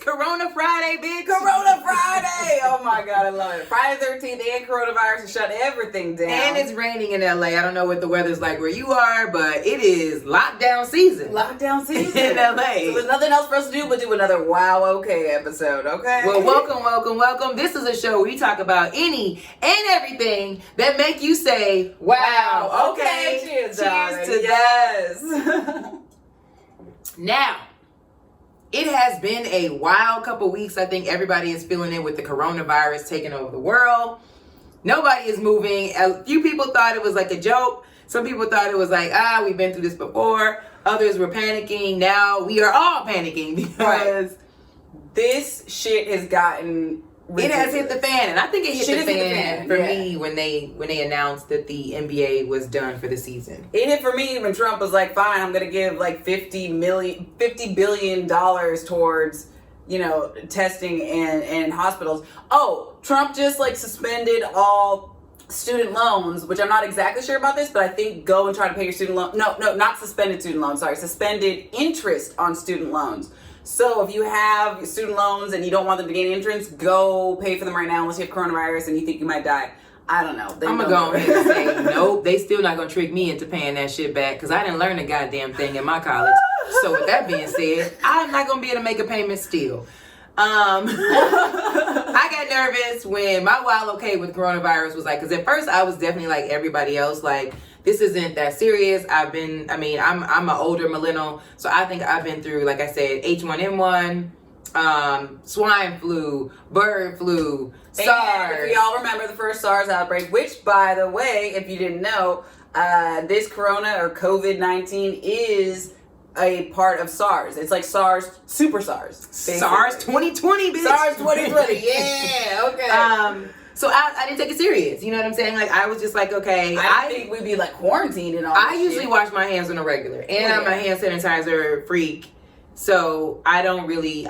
Corona Friday, bitch. Corona Friday. Oh my God, I love it. Friday the 13th and coronavirus to shut everything down. And it's raining in LA. I don't know what the weather's like where you are, but it is lockdown season. Lockdown season in LA. So there's nothing else for us to do but do another Wow Okay episode, okay? Well, welcome. This is a show where we talk about any and everything that make you say, wow, okay. Cheers to yes. that. Now, it has been a wild couple weeks. I think everybody is feeling it with the coronavirus taking over the world. Nobody is moving. A few people thought it was like a joke. Some people thought it was like, we've been through this before. Others were panicking. Now we are all panicking because this shit has gotten ridiculous. It has hit the fan, and I think it hit the fan for me when they announced that the NBA was done for the season. It hit for me when Trump was like, fine, I'm going to give like $50 billion towards, testing and hospitals. Oh, Trump just like suspended all student loans, which I'm not exactly sure about this, but I think go and try to pay your student loan. No, not suspended student loans. Sorry, suspended interest on student loans. So if you have student loans and you don't want them to gain interest, go pay for them right now unless you have coronavirus and you think you might die. I don't know. I'm going to go ahead and say, nope, they still not going to trick me into paying that shit back because I didn't learn a goddamn thing in my college. So with that being said, I'm not going to be able to make a payment still. I got nervous when my wow okay with coronavirus was like, because at first I was definitely like everybody else, like, this isn't that serious. I'm an older millennial, so I think I've been through, like I said, H1N1, swine flu, bird flu, SARS. If y'all remember the first SARS outbreak, which, by the way, if you didn't know, this corona or COVID-19 is a part of SARS. It's like SARS, Super-SARS. Basically. SARS 2020, bitch. SARS 2020, yeah, okay. So I didn't take it serious. You know what I'm saying? Like, I was just like, okay. I think we'd be like quarantined and all that. I usually wash my hands on a regular. And I'm a hand sanitizer freak. So I didn't really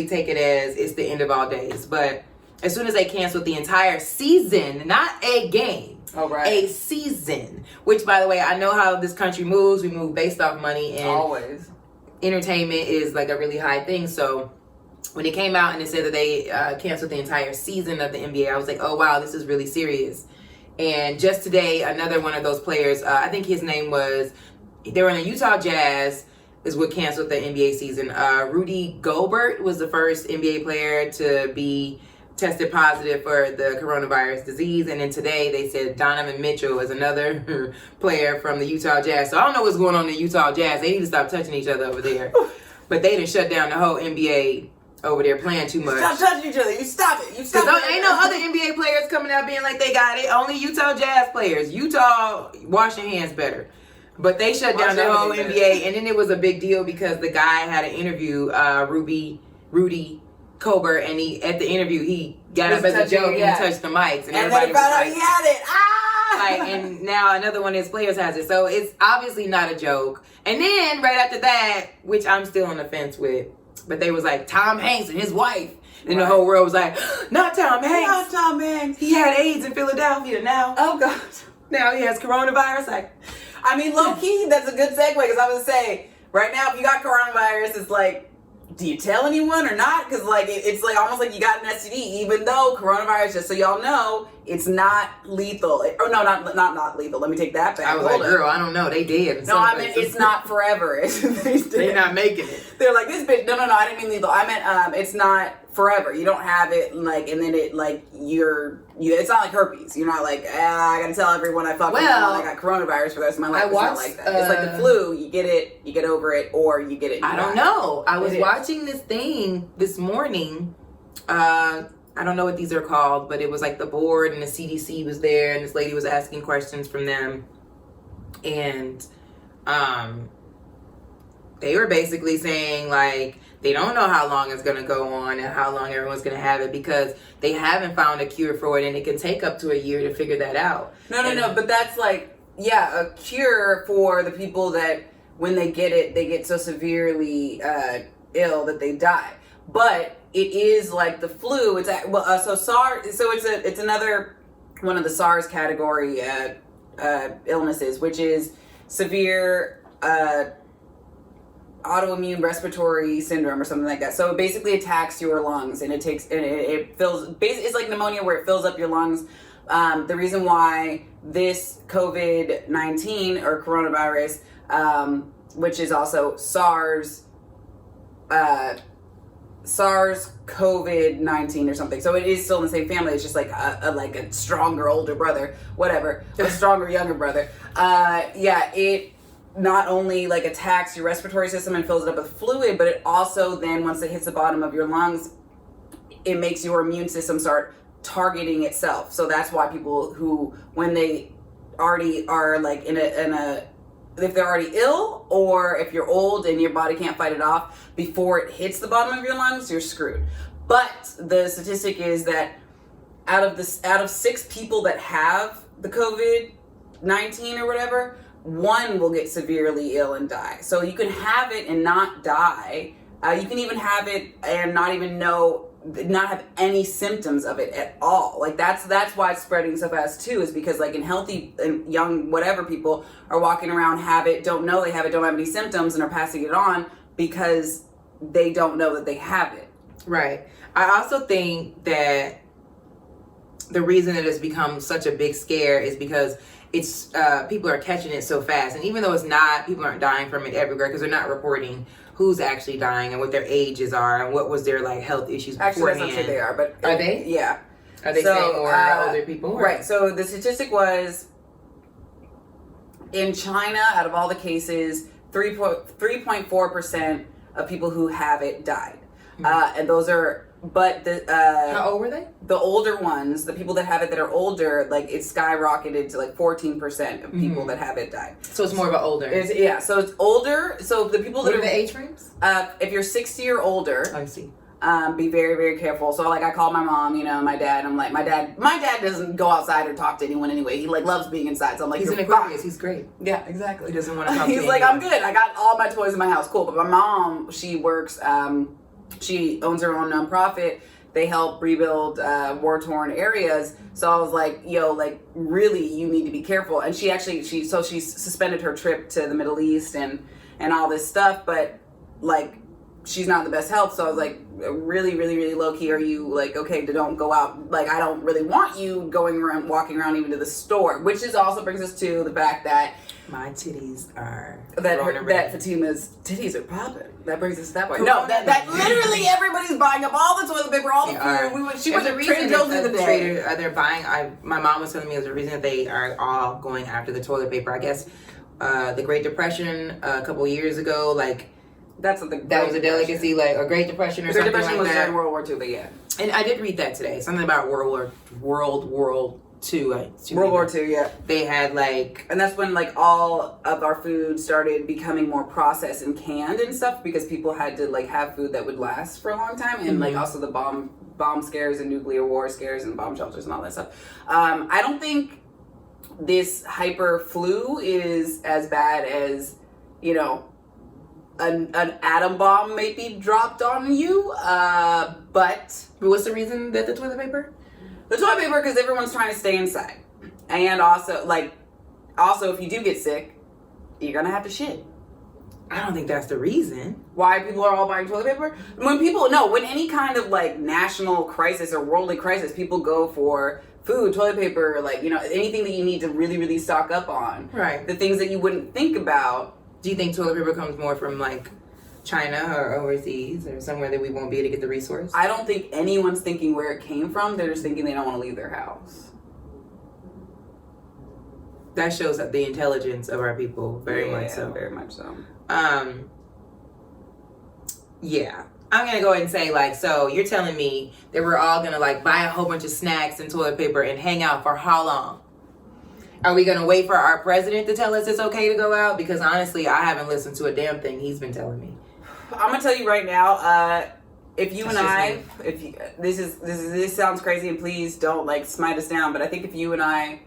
take it as it's the end of all days. But as soon as they canceled the entire season, not a game, a season, which, by the way, I know how this country moves. We move based off money. And always. Entertainment is like a really high thing. So when it came out and it said that they canceled the entire season of the NBA, I was like, oh, wow, this is really serious. And just today, another one of those players, I think his name was, they were in the Utah Jazz, is what canceled the NBA season. Rudy Gobert was the first NBA player to be tested positive for the coronavirus disease. And then today they said Donovan Mitchell is another player from the Utah Jazz. So I don't know what's going on in the Utah Jazz. They need to stop touching each other over there. But they done shut down the whole NBA over there playing too much. Stop touching each other. You stop it. Because ain't no other NBA players coming out being like they got it. Only Utah Jazz players. Utah wash your hands better. But they shut down the whole NBA. And then it was a big deal because the guy had an interview, Rudy Gobert, and at the interview he got up as a joke and touched the mics. And everybody found out he had it. And now another one of his players has it. So it's obviously not a joke. And then right after that, which I'm still on the fence with, but they was like, Tom Hanks and his wife. And the whole world was like, not Tom Hanks. Not Tom Hanks. He had AIDS in Philadelphia now. Oh, God. Now he has coronavirus. Low-key, that's a good segue, because I was going to say, right now, if you got coronavirus, it's like, do you tell anyone or not? Because, like, it's like almost like you got an STD, even though coronavirus, just so y'all know, it's not lethal. Not lethal. Let me take that back. I was like, girl, I don't know. They did. No, I meant it's not forever. They're not making it. They're like, this bitch. No, I didn't mean lethal. I meant it's not forever. You don't have it, like, and then it, like, it's not like herpes. You're not like, I gotta tell everyone I fucking I got coronavirus for the rest of my life. It's not like that. It's like the flu. You get it, you get over it, or you get it. I don't know. I was watching this thing this morning. I don't know what these are called, but it was like the board and the CDC was there, and this lady was asking questions from them, and they were basically saying, like, they don't know how long it's going to go on and how long everyone's going to have it because they haven't found a cure for it, and it can take up to a year to figure that out. No, but that's like, a cure for the people that when they get it, they get so severely ill that they die. But it is like the flu. It's so SARS. So it's another one of the SARS category illnesses, which is severe autoimmune respiratory syndrome or something like that. So it basically attacks your lungs, and it fills. It's like pneumonia where it fills up your lungs. The reason why this COVID-19 or coronavirus, which is also SARS COVID-19 or something. So it is still in the same family. It's just like a stronger older brother, whatever, a stronger younger brother. It not only like attacks your respiratory system and fills it up with fluid, but it also then, once it hits the bottom of your lungs, it makes your immune system start targeting itself. So that's why people who, when they already are like if they're already ill, or if you're old and your body can't fight it off before it hits the bottom of your lungs, you're screwed. But the statistic is that out of 6 people that have the COVID-19 or whatever, 1 will get severely ill and die. So you can have it and not die. You can even have it and not have any symptoms of it at all. Like that's why it's spreading so fast too, is because like in healthy and young whatever people are walking around, have it, don't know they have it, don't have any symptoms, and are passing it on because they don't know that they have it. Right. I also think that the reason it has become such a big scare is because it's people are catching it so fast, and even though it's not, people aren't dying from it everywhere because they're not reporting who's actually dying and what their ages are and what was their like health issues beforehand. Actually, that's not true, they are, but are they? Yeah. Are they saying more older people? Or? Right. So the statistic was in China, out of all the cases, 3.4% of people who have it died, and those are. But how old were they? The older ones, the people that have it that are older, like it's skyrocketed to like 14% of people that have it died. So it's more of an older. So it's older. So the people that what are the age frames? If you're 60 or older, I see. Be very, very careful. So like I call my mom, my dad. I'm like, my dad doesn't go outside or talk to anyone anyway. He like loves being inside. So I'm like, he's an Aquarius. He's great. Yeah, exactly. He doesn't want to talk to He's like, I'm good. I got all my toys in my house. Cool. But my mom, she works. She owns her own nonprofit. They help rebuild war-torn areas. So I was like, really, you need to be careful. And she suspended her trip to the Middle East and all this stuff. But like, she's not in the best health. So I was like, really, really, really low key. Are you like, okay, don't go out. Like, I don't really want you walking around even to the store. Which also brings us to the fact that my titties are that Fatima's titties are popping. That brings us to that point. No, that literally everybody's buying up all the toilet paper, all the food. She went to Trader Joe's the other day. They're buying. My mom was telling me there's a reason that they are all going after the toilet paper. I guess the Great Depression a couple years ago, like that's something that was a delicacy, like a Great Depression or something like that. Great Depression was during World War II, but yeah. And I did read that today. Something about World War II, World War II, yeah. They had like, and that's when like all of our food started becoming more processed and canned and stuff, because people had to like have food that would last for a long time, and like also the bomb scares and nuclear war scares and bomb shelters and all that stuff. I don't think this hyper flu is as bad as an atom bomb may be dropped on you, but what's the reason that the toilet paper? The toilet paper, because everyone's trying to stay inside. And also if you do get sick, you're going to have to shit. I don't think that's the reason. Why people are all buying toilet paper? When any kind of like national crisis or worldly crisis, people go for food, toilet paper, like, anything that you need to really, really stock up on. Right. The things that you wouldn't think about. Do you think toilet paper comes more from like China or overseas or somewhere that we won't be able to get the resource? I don't think anyone's thinking where it came from. They're just thinking they don't want to leave their house. That shows that the intelligence of our people, very much so. Very much so. Yeah. I'm going to go ahead and say, like, so you're telling me that we're all going to, like, buy a whole bunch of snacks and toilet paper and hang out for how long? Are we going to wait for our president to tell us it's okay to go out? Because honestly, I haven't listened to a damn thing he's been telling me. I'm gonna tell you right now. This sounds crazy, and please don't like smite us down. But I think if you and I,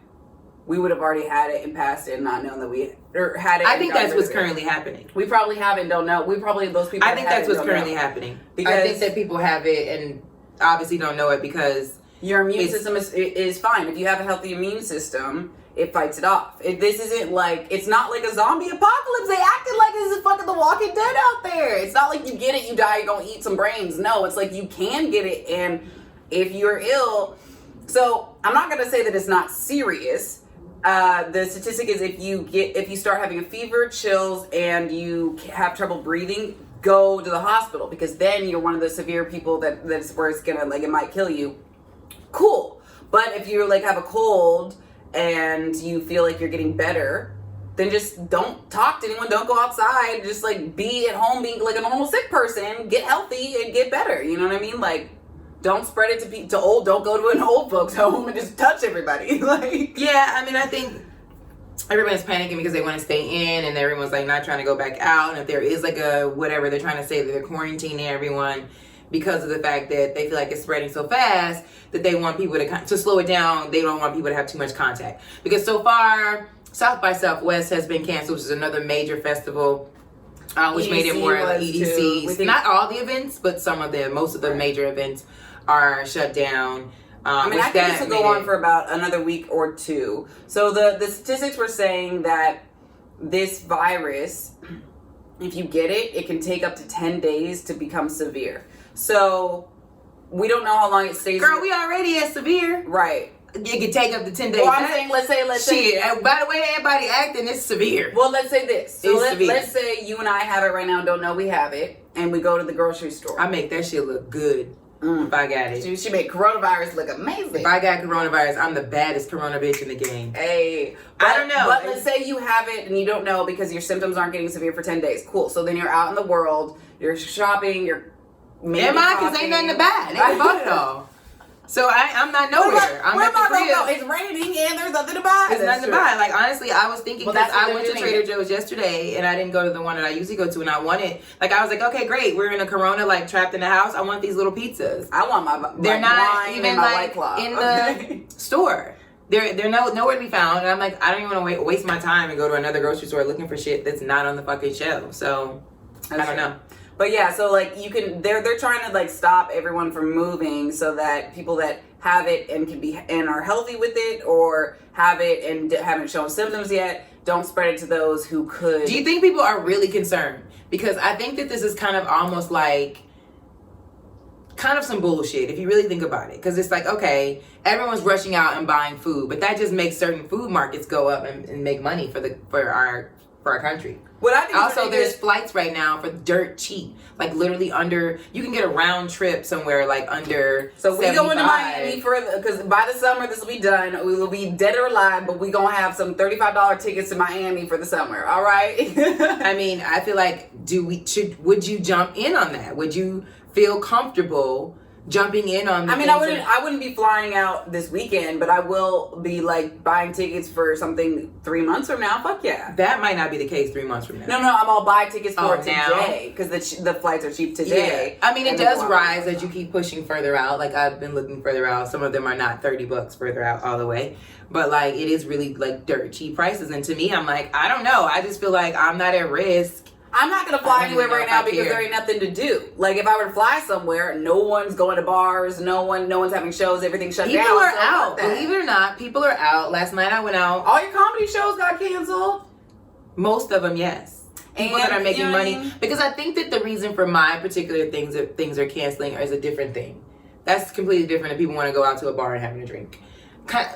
we would have already had it and passed it, and not known that we had it. I think that's what's currently happening. We probably haven't. Don't know. We probably those people. I think that's what's currently happening. Because I think that people have it and obviously don't know it because your immune system is fine. If you have a healthy immune system, it fights it off. This isn't like, it's not like a zombie apocalypse. They acted like this is fucking The Walking Dead out there. It's not like you get it, you die, you're gonna eat some brains. No, it's like you can get it, and if you're ill. So I'm not gonna say that it's not serious. The statistic is if you start having a fever, chills, and you have trouble breathing, go to the hospital, because then you're one of the severe people that's where it's gonna, like, it might kill you. Cool. But if you like have a cold and you feel like you're getting better, then just don't talk to anyone, don't go outside, just like be at home being like a normal sick person, get healthy and get better. You know what I mean? Like, don't spread it to old, don't go to an old folks home and just touch everybody. Like, yeah, I mean, I think everyone's panicking because they want to stay in, and everyone's like not trying to go back out. And if there is like a whatever, they're trying to say that they're quarantining everyone because of the fact that they feel like it's spreading so fast that they want people to slow it down. They don't want people to have too much contact, because so far South by Southwest has been canceled, which is another major festival, which EDC made it more like EDCs. Not all the events, but most of the major events are shut down. I mean, I think this will go on for about another week or two. So the statistics were saying that this virus, if you get it, it can take up to 10 days to become severe. So we don't know how long it stays. Girl, we already at severe. Right. It can take up to 10 days. Well, I'm saying, let's say. And by the way, everybody acting, it's severe. Well, let's say this. So It's severe. let's say you and I have it right now and don't know we have it, and we go to the grocery store. I make that shit look good if I got it. She make coronavirus look amazing. If I got coronavirus, I'm the baddest corona bitch in the game. Hey, I don't know. But let's say you have it and you don't know because your symptoms aren't getting severe for 10 days. Cool. So then you're out in the world, you're shopping, you're maybe Am I? Because ain't nothing to buy. They bought it all. So I'm not nowhere. I'm at the crib. It's raining and there's nothing to buy. There's nothing to buy. Like, honestly, I was thinking, because I went to doing Trader it. Joe's yesterday and I didn't go to the one that I usually go to, and I wanted, like, I was like, okay, great, we're in a corona, like, trapped in the house. I want these little pizzas. I want my They're not wine even and my like White Claw. in the store. They're nowhere to be found. And I'm like, I don't even want to waste my time and go to another grocery store looking for shit that's not on the fucking shelf. So I don't know. But yeah, so like they're trying to like stop everyone from moving so that people that have it and can be and are healthy with it, or have it and haven't shown symptoms yet, don't spread it to those who could. Do you think people are really concerned? Because I think that this is kind of almost like some bullshit if you really think about it. Because it's like, okay, everyone's rushing out and buying food, but that just makes certain food markets go up and make money for our country. What I think also, there's flights right now for dirt cheap, like literally under. You can get a round trip somewhere like under. So we 75. going to Miami because by the summer this will be done. We will be dead or alive, but we gonna have some $35 tickets to Miami for the summer. All right. I mean, I feel like would you jump in on that? Would you feel comfortable jumping in on? I mean, I wouldn't be flying out this weekend, but I will be like buying tickets for something 3 months from now. Fuck yeah. That might not be the case 3 months from now. No, I'm all buy tickets for it now? today because the flights are cheap today. Yeah. I mean, it does rise as you keep pushing further out. Like, I've been looking further out. Some of them are not $30 further out all the way, but like it is really like dirt cheap prices. And to me, I'm like, I don't know. I just feel like I'm not at risk. I'm not gonna fly anywhere right now because there ain't nothing to do. Like, if I were to fly somewhere, no one's going to bars, no one's having shows, everything's shut down. People are out. Believe it or not, people are out. Last night I went out. All your comedy shows got canceled. Most of them, yes. People that are making money. Because I think that the reason for my particular things are canceling is a different thing. That's completely different if people want to go out to a bar and having a drink.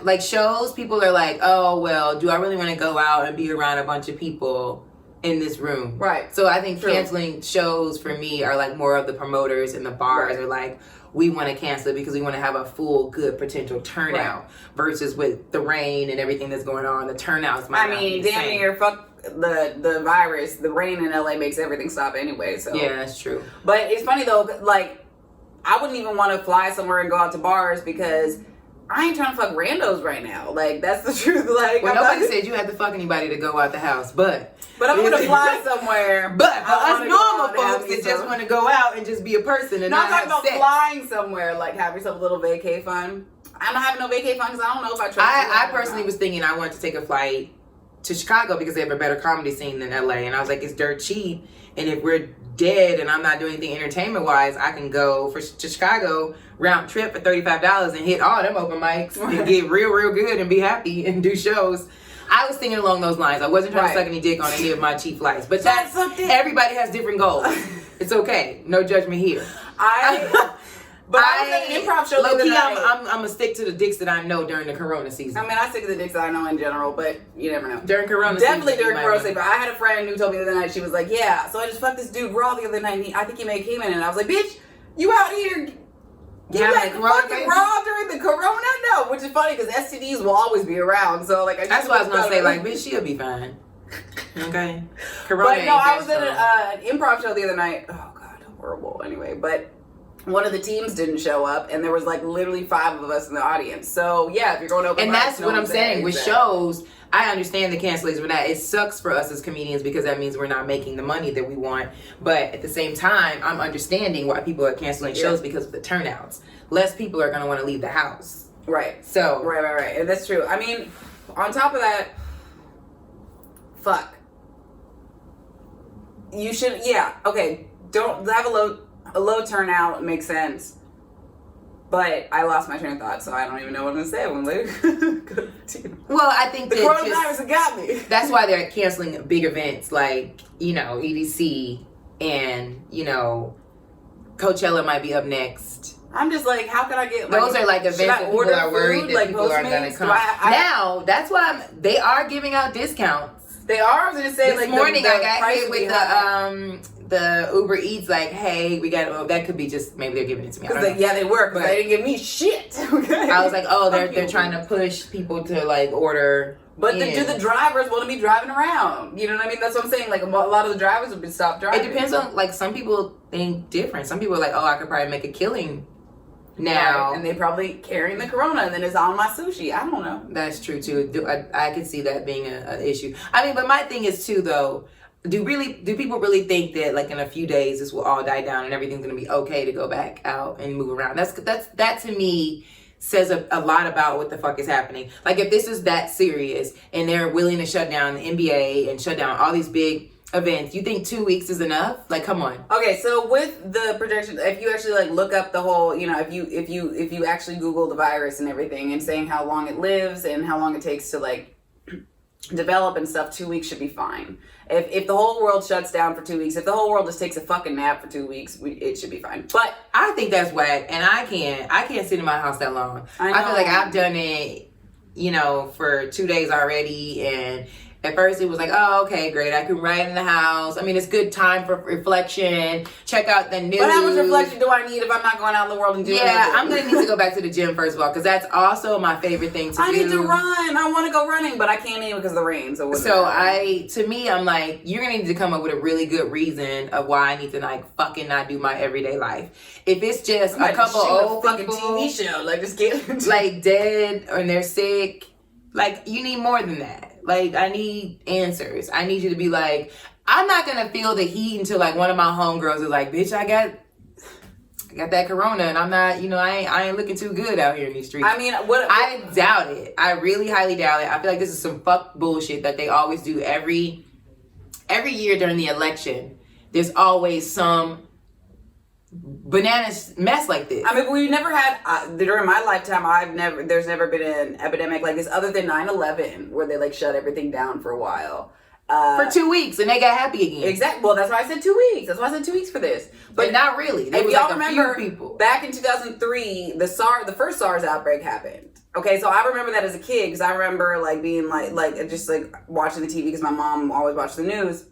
Like shows, people are like, oh, well, do I really want to go out and be around a bunch of people in this room? Right. So I think canceling shows for me are like more of the promoters and the bars are like, we want to cancel it because we want to have a full good potential turnout versus with the rain and everything that's going on, the turnouts might not be the damn same. near fuck the virus. The rain in LA makes everything stop anyway. So yeah, that's true. But it's funny though, like I wouldn't even want to fly somewhere and go out to bars because I ain't trying to fuck randos right now. Like, that's the truth. Like, well, nobody said you had to fuck anybody to go out the house, but I'm gonna fly somewhere. But for us normal folks that just want to go out and just be a person and not talking have about sex. Flying somewhere, like have yourself a little vacay fun. I'm not having no vacay fun because I don't know if I trust. I personally was thinking I wanted to take a flight to Chicago because they have a better comedy scene than LA, and I was like, it's dirt cheap, and if we're dead and I'm not doing anything entertainment wise, I can go to Chicago round trip for $35 and hit all them open mics and get real good and be happy and do shows. I was thinking along those lines. I wasn't trying to suck any dick on any of my cheap flights, but that's everybody has different goals. It's okay. No judgment here. But I was at an improv show the other night. I'm gonna stick to the dicks that I know during the Corona season. I mean, I stick to the dicks that I know in general, but you never know. During Corona Definitely season. during Corona season. But I had a friend who told me the other night, she was like, yeah, so I just fucked this dude raw the other night, and I think he may have came in, and I was like, bitch, you out here... You like fucking raw during the Corona? No, which is funny because STDs will always be around. So like, that's what I was gonna say. Like, bitch, she'll be fine. Okay. Corona. But no, I was at an improv show the other night. Oh god, horrible. Anyway, but one of the teams didn't show up, and there was like literally 5 of us in the audience. So yeah, if you're going to open and that's what I'm saying with shows. I understand the cancellations for that. It sucks for us as comedians because that means we're not making the money that we want. But at the same time, I'm understanding why people are canceling shows because of the turnouts. Less people are going to want to leave the house. Right. So. Right. And that's true. I mean, on top of that, fuck. You should, okay. Don't have a low turnout. Makes sense. But I lost my train of thought, so I don't even know what I'm going to say when later. Well, I think the coronavirus got me. That's why they're canceling big events like, EDC and, Coachella might be up next. I'm just like, how can I get... Those are like events that people are worried that people aren't going to come. Now, that's why they are giving out discounts. They are? I was going to say, this morning I got hit with the Uber Eats, like, hey, we got, that could be just, maybe they're giving it to me. I don't know. Yeah, they were, because they didn't give me shit. Okay. I was like, they're trying to push people to, like, order. But do the drivers want to be driving around? You know what I mean? That's what I'm saying. Like, a lot of the drivers have been stopped driving. It depends on, like, some people think different. Some people are like, I could probably make a killing now. Right. And they probably carrying the corona, and then it's on my sushi. I don't know. That's true, too. I could see that being an issue. I mean, but my thing is, too, though, do people really think that like in a few days this will all die down and everything's gonna be okay to go back out and move around? That to me says a lot about what the fuck is happening. Like, if this is that serious and they're willing to shut down the NBA and shut down all these big events, you think 2 weeks is enough? Like, come on. Okay, so with the projection, if you actually like look up the whole, if you actually Google the virus and everything and saying how long it lives and how long it takes to like develop and stuff, 2 weeks should be fine. If the whole world shuts down for 2 weeks, if the whole world just takes a fucking nap for 2 weeks, it should be fine. But I think that's whack, and I can't sit in my house that long. I feel like I've done it, for 2 days already, and at first it was like, oh, okay, great, I can write in the house. I mean, it's good time for reflection. Check out the news. But how much reflection do I need if I'm not going out in the world and doing anything? I'm going to need to go back to the gym, first of all, because that's also my favorite thing to do. I need to run. I want to go running, but I can't even because of the rain. To me, I'm like, you're going to need to come up with a really good reason of why I need to, like, fucking not do my everyday life. If it's just a couple old fucking people, TV show, like, just get like dead and they're sick, like, you need more than that. Like, I need answers. I need you to be like, I'm not going to feel the heat until, like, one of my homegirls is like, bitch, I got that corona and I'm not, I ain't looking too good out here in these streets. I mean, I doubt it. I really highly doubt it. I feel like this is some fuck bullshit that they always do every year during the election. There's always some bananas mess like this. I mean, we never had during my lifetime. There's never been an epidemic like this other than 9/11, where they like shut everything down for a while for 2 weeks, and they got happy again. Exactly. Well, that's why I said 2 weeks. That's why I said 2 weeks for this. But not really. If y'all remember, back in 2003, the first SARS outbreak happened. Okay, so I remember that as a kid because I remember like being like just like watching the TV because my mom always watched the news.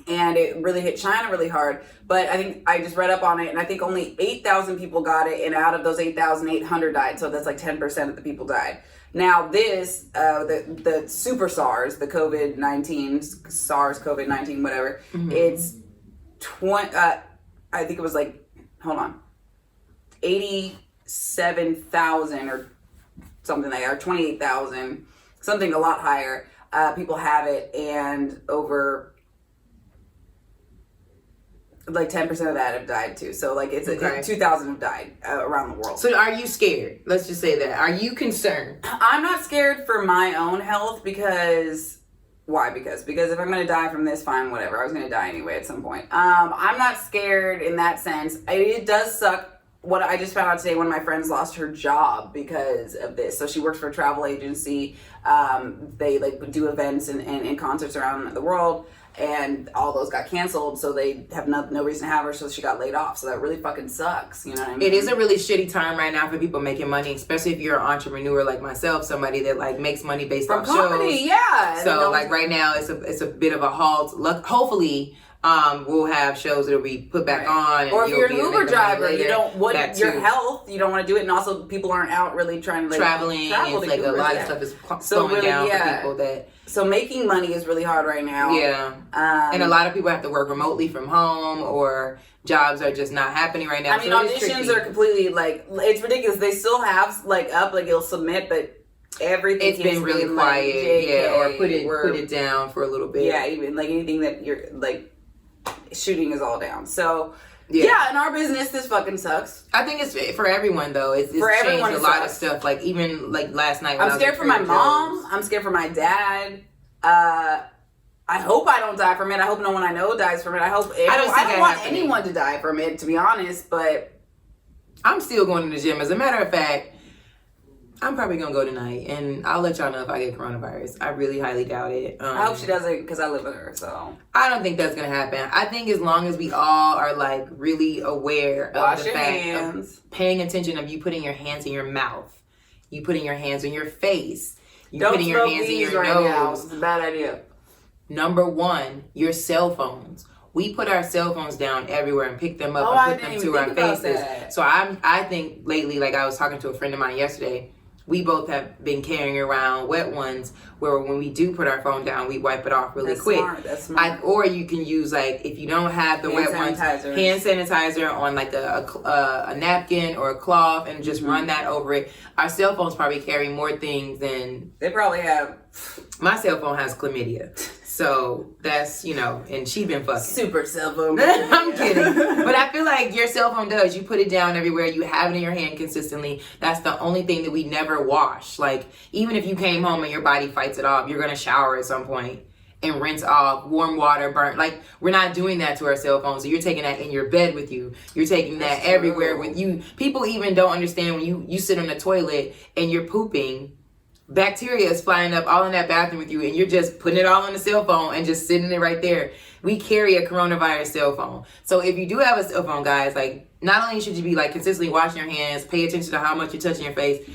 And it really hit China really hard. But I think I just read up on it, and I think only 8,000 people got it, and out of those 8,800 died. So that's like 10% of the people died. Now this, the Super-SARS, the COVID-19, SARS-CoV-19, whatever, it's I think it was like, hold on, 87,000 or something like that, or 28,000, something a lot higher. People have it, and over like 10% of that have died too. So like it's 2,000 have died around the world. So are you scared? Let's just say that. Are you concerned? I'm not scared for my own health because Why? Because if I'm gonna die from this, fine, whatever. I was gonna die anyway at some point. I'm not scared in that sense. It does suck. What I just found out today, one of my friends lost her job because of this. So she works for a travel agency. They like do events and concerts around the world, and all those got canceled. So they have no reason to have her. So she got laid off. So that really fucking sucks. You know what I mean? It is a really shitty time right now for people making money, especially if you're an entrepreneur like myself, somebody that like makes money based from on comedy, shows. yeah. So like right now, it's a bit of a halt. Hopefully. We'll have shows that'll be put back on. And or if you're an be Uber driver, you don't your too. health, you don't want to do it, and also people aren't out really trying to like traveling. travel It's like Ubers, a lot of stuff is slowing really, down for people that. So making money is really hard right now. Yeah, and a lot of people have to work remotely from home, or jobs are just not happening right now. I mean, auditions are completely like it's ridiculous. They still have like up, like you'll submit, but everything it's been really quiet. Like, JK, or put it down for a little bit. Yeah, even like anything that you're like. Shooting is all down. So yeah, in our business this fucking sucks. I think it's for everyone though. It's for changed everyone, a lot of stuff. Like even like last night when I'm scared for my mom. I'm scared for my dad. I hope I don't die from it. I hope no one I know dies from it. I hope I don't want anyone to die from it, to be honest, but I'm still going to the gym. As a matter of fact, I'm probably gonna go tonight, and I'll let y'all know if I get coronavirus. I really highly doubt it. I hope she doesn't, because I live with her. So I don't think that's gonna happen. I think as long as we all are like really aware of the fact of paying attention of you putting your hands in your mouth, you putting your hands in your face, you putting your hands in your nose. It's a bad idea. Number one, your cell phones. We put our cell phones down everywhere and pick them up and put them to our faces. So I think lately, like I was talking to a friend of mine yesterday. We both have been carrying around wet ones where when we do put our phone down, we wipe it off really quick. That's smart. Or you can use, like, if you don't have the wet ones, hand sanitizer on like a napkin or a cloth and just run that over it. Our cell phones probably carry more things than... They probably have... My cell phone has chlamydia. So that's, and she been fucking. Super cell phone. I'm kidding. But I feel like your cell phone does. You put it down everywhere. You have it in your hand consistently. That's the only thing that we never wash. Like, even if you came home and your body fights it off, you're going to shower at some point and rinse off, warm water, burn. Like, we're not doing that to our cell phones. So you're taking that in your bed with you. You're taking that everywhere with you. People even don't understand when you sit on the toilet and you're pooping. Bacteria is flying up all in that bathroom with you, and you're just putting it all on the cell phone and just sitting it right there. We carry a coronavirus cell phone. So if you do have a cell phone, guys, like, not only should you be like consistently washing your hands, pay attention to how much you're touching your face,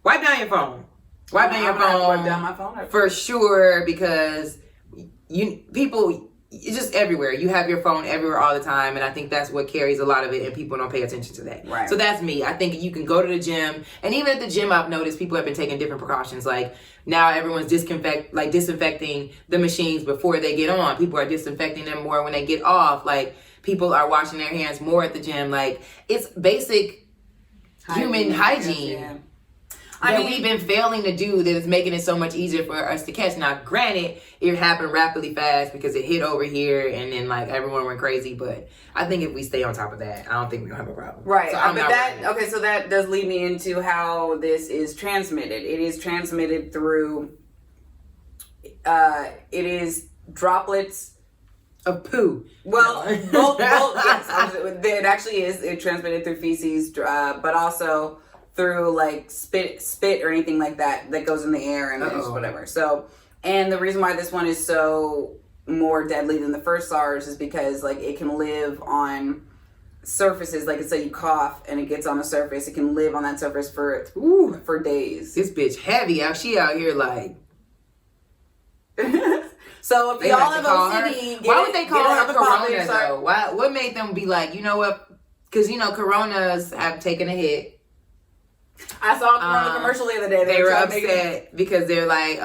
wipe down your phone. Wipe down your phone. Wipe down my phone for sure, because it's just everywhere. You have your phone everywhere all the time, and I think that's what carries a lot of it, and people don't pay attention to that. Right. So that's me. I think you can go to the gym, and even at the gym, I've noticed people have been taking different precautions. Like, now everyone's disinfecting the machines before they get on. People are disinfecting them more when they get off. Like, people are washing their hands more at the gym. Like, it's basic human hygiene. Yeah. We've been failing to do that is making it so much easier for us to catch. Now, granted, it happened rapidly fast because it hit over here and then like everyone went crazy. But I think if we stay on top of that, I don't think we're gonna have a problem. Right. So so that does lead me into how this is transmitted. It is transmitted through. It is droplets of poo. Well, both. Yes, it actually is. It transmitted through feces, but also through like spit or anything like that goes in the air and just whatever. So, and the reason why this one is so more deadly than the first SARS is because like it can live on surfaces. Like, say you cough and it gets on the surface, it can live on that surface for days. This bitch heavy out. She out here like. So if y'all have OCD, why would they call her Corona though? What made them be like, you know what? Because Coronas have taken a hit. I saw a Corona commercial the other day. They were upset because they're like,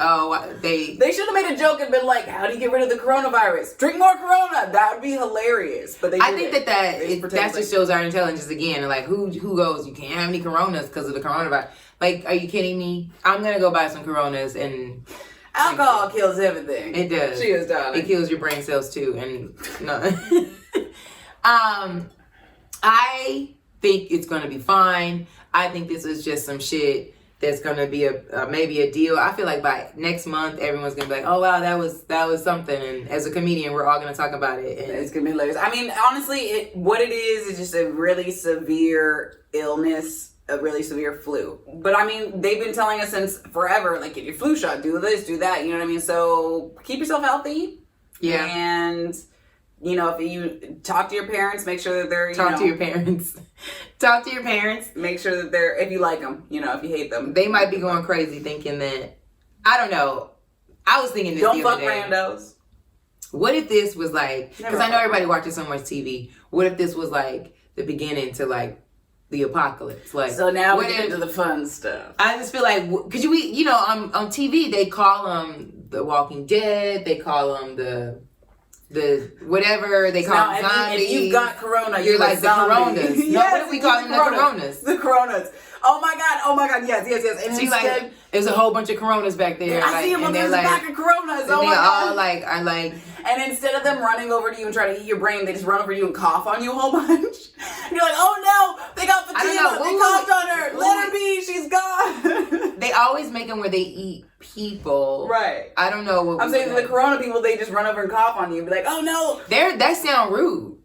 they should have made a joke and been like, how do you get rid of the coronavirus? Drink more Corona. That would be hilarious. But I think that just shows our intelligence again. Like, who goes, you can't have any Coronas because of the coronavirus. Like, are you kidding me? I'm going to go buy some Coronas. And alcohol kills everything. It does. She is, darling. It kills your brain cells too. And no. I think it's going to be fine. I think this is just some shit there's gonna be a maybe a deal. I feel like by next month, everyone's gonna be like, "Oh wow, that was something." And as a comedian, we're all gonna talk about it. And it's gonna be hilarious. I mean, honestly, what it is just a really severe illness, a really severe flu. But I mean, they've been telling us since forever, like, get your flu shot, do this, do that. You know what I mean? So keep yourself healthy. Yeah. And you know, if you talk to your parents, make sure that they're talk to your parents. Talk to your parents. Make sure that they're, if you like them, you know, if you hate them, they might be going crazy thinking that, I don't know. I was thinking this. Don't fuck randos. What if this was like, because I know everybody watches so much TV. What if this was like the beginning to like the apocalypse? Like, so now we get into the fun stuff. I just feel like, because you know, on TV they call them the Walking Dead. They call them the whatever they call them, zombies. If you've got corona, you're like the coronas. Yes, no, what are we calling the coronas? The coronas. Oh my god, yes. And see, like, there's a whole bunch of coronas back there. I see them on the back of coronas. Oh my god. All like are like. And instead of them running over to you and trying to eat your brain, they just run over to you and cough on you a whole bunch. And you're like, oh no, they got Fatima. They coughed on her. Let her be. She's gone. They always make them where they eat people. Right. I don't know what I'm saying. The corona people, they just run over and cough on you and be like, oh no. That sound rude.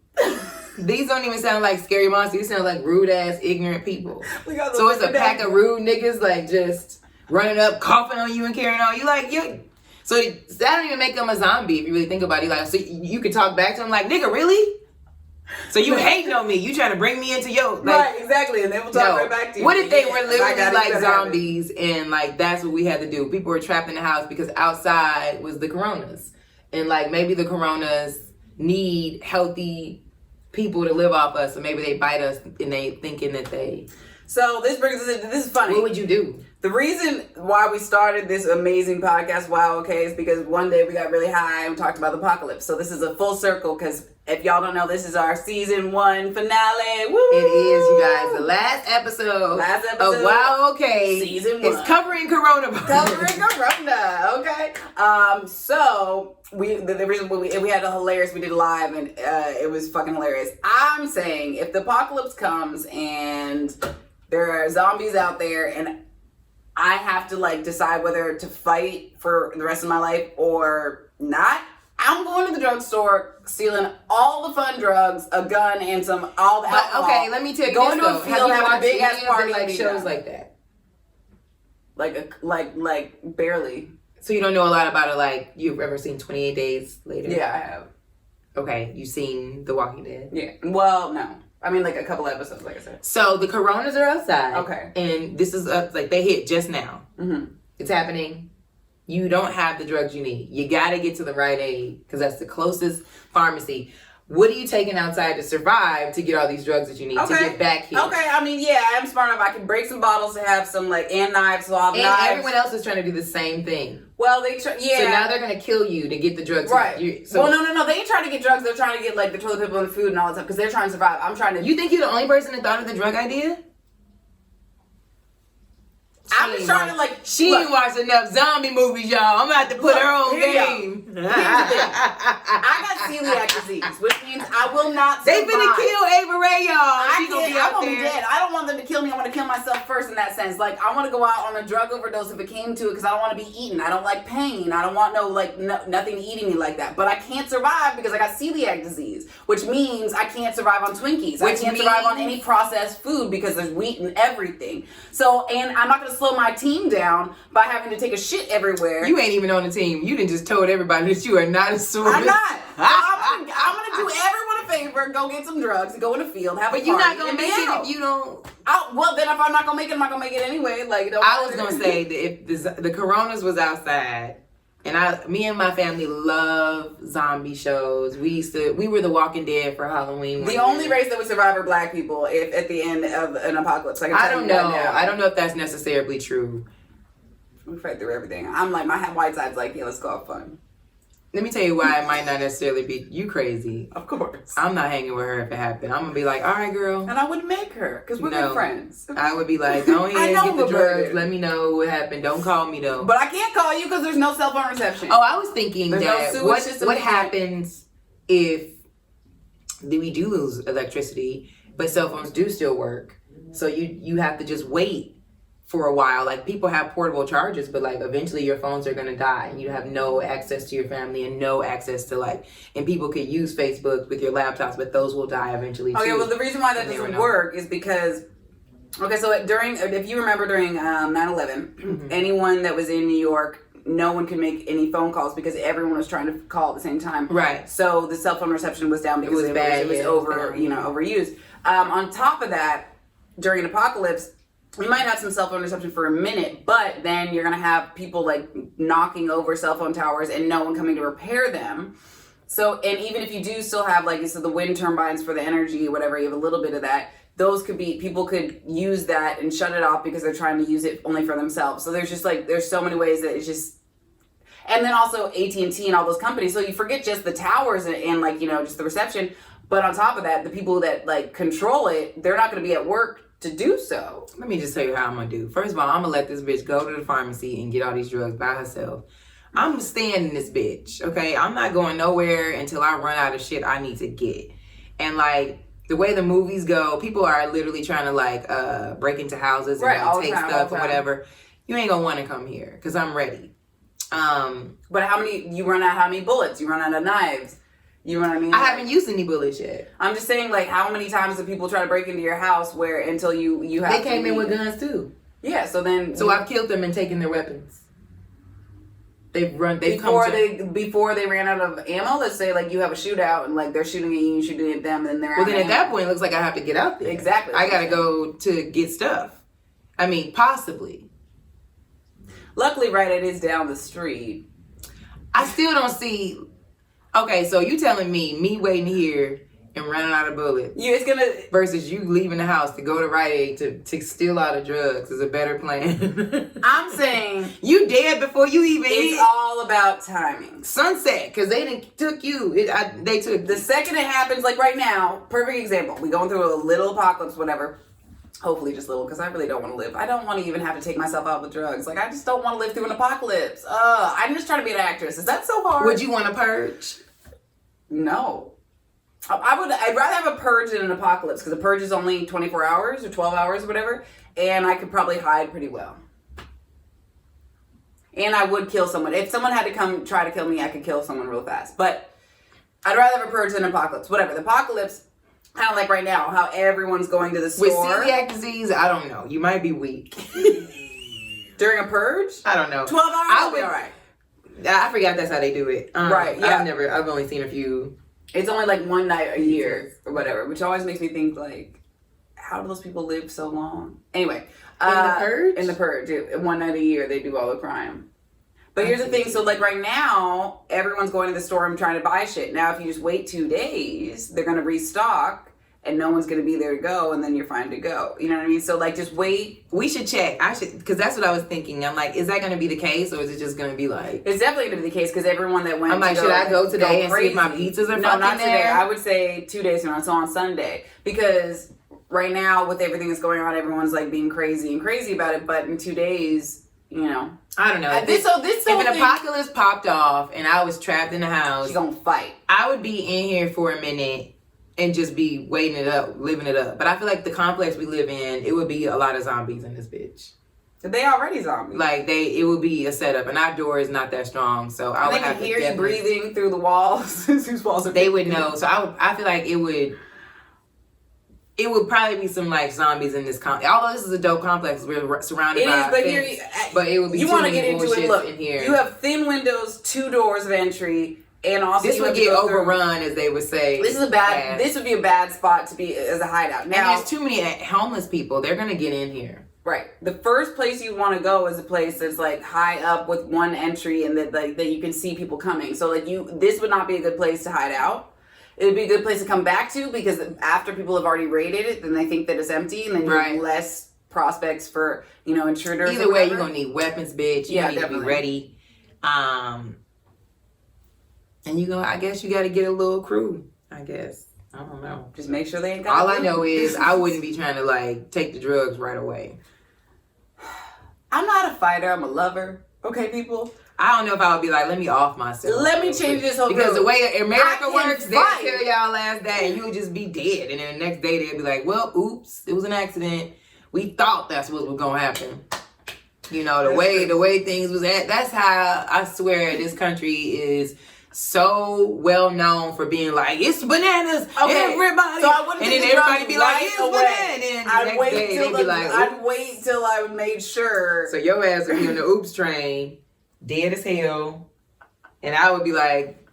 These don't even sound like scary monsters. These sound like rude ass, ignorant people. So it's a pack of rude niggas like just running up, coughing on you and carrying on. You like you. So that don't even make them a zombie if you really think about it. Like, so you can talk back to them like, nigga, really? So you hating on me? You trying to bring me into your right? Exactly, and they will talk right back to you. What if they were literally like zombies and like that's what we had to do? People were trapped in the house because outside was the coronas, and like maybe the coronas need healthy people to live off us, so maybe they bite us and they thinking that they. So this brings us into, this is funny. What would you do? The reason why we started this amazing podcast, Wow Okay, is because one day we got really high and we talked about the apocalypse. So this is a full circle because if y'all don't know, this is our season 1 finale. Woo! It is, you guys, the last episode of Wow Okay. Season 1. It's covering coronavirus. Covering corona, okay? So the reason we had a hilarious, we did live and it was fucking hilarious. I'm saying if the apocalypse comes and there are zombies out there and I have to like decide whether to fight for the rest of my life or not, I'm going to the drugstore, stealing all the fun drugs, a gun, and all the alcohol. Okay, let me tell you going this to a field, having a big ass party, like shows like that. Like barely. So you don't know a lot about it. Like you've ever seen 28 Days Later? Yeah, I have. Okay, you've seen The Walking Dead? Yeah. Well, no. I mean, like a couple episodes, like I said. So the coronas are outside. Okay. And this is like they hit just now. Mm-hmm. It's happening. You don't have the drugs you need. You got to get to the Rite Aid because that's the closest pharmacy. What are you taking outside to survive to get all these drugs that you need to get back here? Okay, I mean, yeah, I'm smart enough. I can break some bottles to have some, like, and knives, so I'll have and knives. Everyone else is trying to do the same thing. Well, So now they're going to kill you to get the drugs. Right. Well, no. They ain't trying to get drugs. They're trying to get, like, the toilet paper and the food and all that stuff because they're trying to survive. I'm trying to... You think you're the only person that thought of the drug idea? I'm just trying to, like... She ain't watched enough zombie movies, y'all. I'm going to have to put her on game. Here's the thing. I got celiac disease, which means I will not survive. They finna kill Ava Ray, y'all. She's gonna be out there. Be dead. I don't want them to kill me. I want to kill myself first in that sense. Like, I want to go out on a drug overdose if it came to it because I don't want to be eaten. I don't like pain. I don't want nothing eating me like that. But I can't survive because I got celiac disease, which means I can't survive on Twinkies. I can't survive on any processed food because there's wheat in everything. So, and I'm not going to slow my team down by having to take a shit everywhere. You ain't even on the team. You done just told everybody that you are not a source. I'm not. I'm gonna do everyone a favor, go get some drugs, go in the field, have a party. But you're not gonna make it if you don't. Well, then if I'm not gonna make it, I'm not gonna make it anyway. Like, I was gonna say that if the coronas was outside, and me and my family love zombie shows. We were the Walking Dead for Halloween. The only race that would survive are black people if at the end of an apocalypse. I don't know. I don't know if that's necessarily true. We fight through everything. I'm like, my white side's like, yeah, let's go have fun. Let me tell you why it might not necessarily be you crazy. Of course. I'm not hanging with her if it happened. I'm going to be like, all right, girl. And I wouldn't make her because we're good friends. I would be like, go ahead, get the drugs. Let me know what happened. Don't call me, though. But I can't call you because there's no cell phone reception. Oh, I was thinking there's that no what happens if we do lose electricity, but cell phones do still work. So you have to just wait for a while. Like, people have portable chargers, but like eventually your phones are going to die and you have no access to your family and no access to like, and people could use Facebook with your laptops, but those will die eventually too. Okay, well, the reason why that doesn't work is because, okay, so if you remember during 9/11, anyone that was in New York, no one could make any phone calls because everyone was trying to call at the same time. Right. So the cell phone reception was down because it was overused. On top of that, during an apocalypse, you might have some cell phone reception for a minute, but then you're going to have people like knocking over cell phone towers and no one coming to repair them. So, and even if you do still have like the wind turbines for the energy, whatever, you have a little bit of that. Those could be, people could use that and shut it off because they're trying to use it only for themselves. So there's just like, there's so many ways that it's just, and then also AT&T and all those companies. So you forget just the towers and like, just the reception. But on top of that, the people that like control it, they're not going to be at work to do so. Let me just tell you how I'm going to do. First of all, I'm going to let this bitch go to the pharmacy and get all these drugs by herself. I'm staying in this bitch, okay? I'm not going nowhere until I run out of shit I need to get. And like, the way the movies go, people are literally trying to like break into houses and like, take stuff or whatever. You ain't gonna want to come here because I'm ready. But how many bullets? You run out of knives. You know what I mean? I haven't used any bullets yet. I'm just saying, like, how many times do people try to break into your house until you have? They came in with guns too. Yeah, so then. So I've killed them and taken their weapons. Before they ran out of ammo. Let's say like you have a shootout and like they're shooting at you, shooting at them, and then they're. Well, then at that point, it looks like I have to get out there. Exactly. I gotta go to get stuff. I mean, possibly. Luckily, right, it is down the street. I still don't see. Okay, so you telling me waiting here and running out of bullets. It's gonna versus you leaving the house to go to Rite Aid to steal out of drugs is a better plan. I'm saying you dead before you even. It's all about timing. Sunset, because they didn't took you. They took the second it happens. Like right now, perfect example. We going through a little apocalypse, whatever. Hopefully just little, because I really don't want to live. I don't want to even have to take myself out with drugs. Like I just don't want to live through an apocalypse. I'm just trying to be an actress. Is that so hard? Would you want to purge? No. I'd rather have a purge than an apocalypse because a purge is only 24 hours or 12 hours or whatever, and I could probably hide pretty well. And I would kill someone. If someone had to come try to kill me, I could kill someone real fast. But I'd rather have a purge than an apocalypse. Whatever. The apocalypse, kind of like right now, how everyone's going to the store. With celiac disease, I don't know. You might be weak. During a purge? I don't know. 12 hours? I'll be all right. I forgot that's how they do it. Right, yeah. I've only seen a few. It's only like one night a year or whatever, which always makes me think like, how do those people live so long? Anyway. In the purge? In the purge. One night a year, they do all the crime. But here's the thing. So like right now, everyone's going to the store and trying to buy shit. Now, if you just wait 2 days, they're going to restock and no one's going to be there to go, and then you're fine to go. You know what I mean? So like, just wait. We should check. Because that's what I was thinking. I'm like, is that going to be the case, or is it just going to be like? It's definitely going to be the case because everyone that went. I'm like, should I go today and see if my pizzas are fucking there? No, not today. I would say 2 days from now. So on Sunday, because right now with everything that's going on, everyone's like being crazy about it. But in 2 days, I don't know. If an apocalypse popped off and I was trapped in the house, she's gonna fight. I would be in here for a minute and just be waiting it up, living it up. But I feel like the complex we live in, it would be a lot of zombies in this bitch. They already zombies. Like it would be a setup, and our door is not that strong, so I would have to hear you breathing through the walls. Whose walls are they would know. So I feel like it would probably be some like zombies in this complex. Although this is a dope complex, we're surrounded by fence, but it would be. You want to get into it? Look, in here. You have thin windows, 2 doors of entry. And also, this would get overrun, as they would say. This would be a bad spot to be as a hideout. Now, and there's too many homeless people. They're gonna get in here. Right. The first place you want to go is a place that's like high up with one entry, and that you can see people coming. So like this would not be a good place to hide out. It would be a good place to come back to because after people have already raided it, then they think that it's empty, and then you have less prospects for intruders. Either way, you're gonna need weapons, bitch. You need to be ready. And I guess you got to get a little crew. I guess. I don't know. Just make sure they ain't got. All I know is I wouldn't be trying to like take the drugs right away. I'm not a fighter. I'm a lover. Okay, people. I don't know if I would be like, let me off myself. Let me change this whole because the way America works, they'll tell y'all last day and you'll just be dead, and then the next day they'll be like, well, oops, it was an accident. We thought that's what was gonna happen. You know, the way things was at. That's how I swear this country is so well known for being like, it's bananas, everybody. So I wouldn't and then everybody be like, it's bananas. I'd wait till I made sure. So your ass would be on the oops train, dead as hell. And I would be like,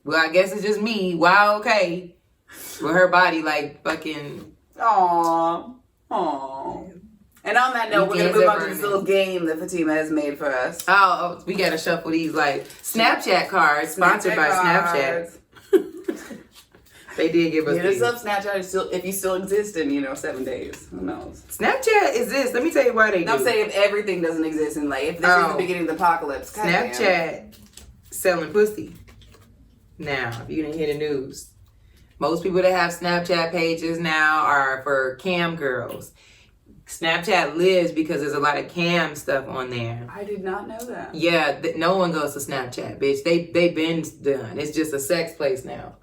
well, I guess it's just me. Wow, okay. With her body like fucking. Aww. And on that note, we're going to move on to this little game that Fatima has made for us. Oh, we got to shuffle these like Snapchat cards, sponsored by Snapchat. They did give us these. Hit us up, Snapchat, if you still exist in, 7 days. Who knows? Snapchat exists. Let me tell you why they do. I'm saying if everything doesn't exist and like if this is the beginning of the apocalypse. Snapchat selling pussy. Now, if you didn't hear the news, most people that have Snapchat pages now are for cam girls. Snapchat lives because there's a lot of cam stuff on there. I did not know that. Yeah, no one goes to Snapchat, bitch. They been done. It's just a sex place now.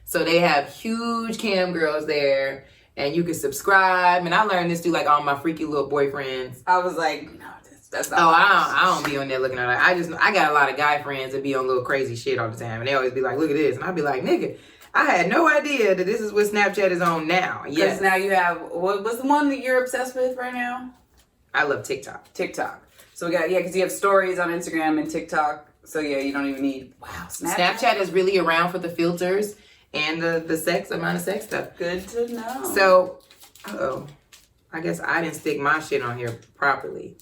So they have huge cam girls there, and you can subscribe. And I learned this through like all my freaky little boyfriends. I was like, no, that's not. Oh, I don't be on there looking at it. I got a lot of guy friends that be on little crazy shit all the time, and they always be like, look at this, and I'd be like, nigga, I had no idea that this is what Snapchat is on now. Yes. Now you have, what's the one that you're obsessed with right now? I love TikTok. So we got, because you have stories on Instagram and TikTok. So yeah, you don't even need, Snapchat is really around for the filters and the amount of sex stuff. Good to know. So, I guess I didn't stick my shit on here properly.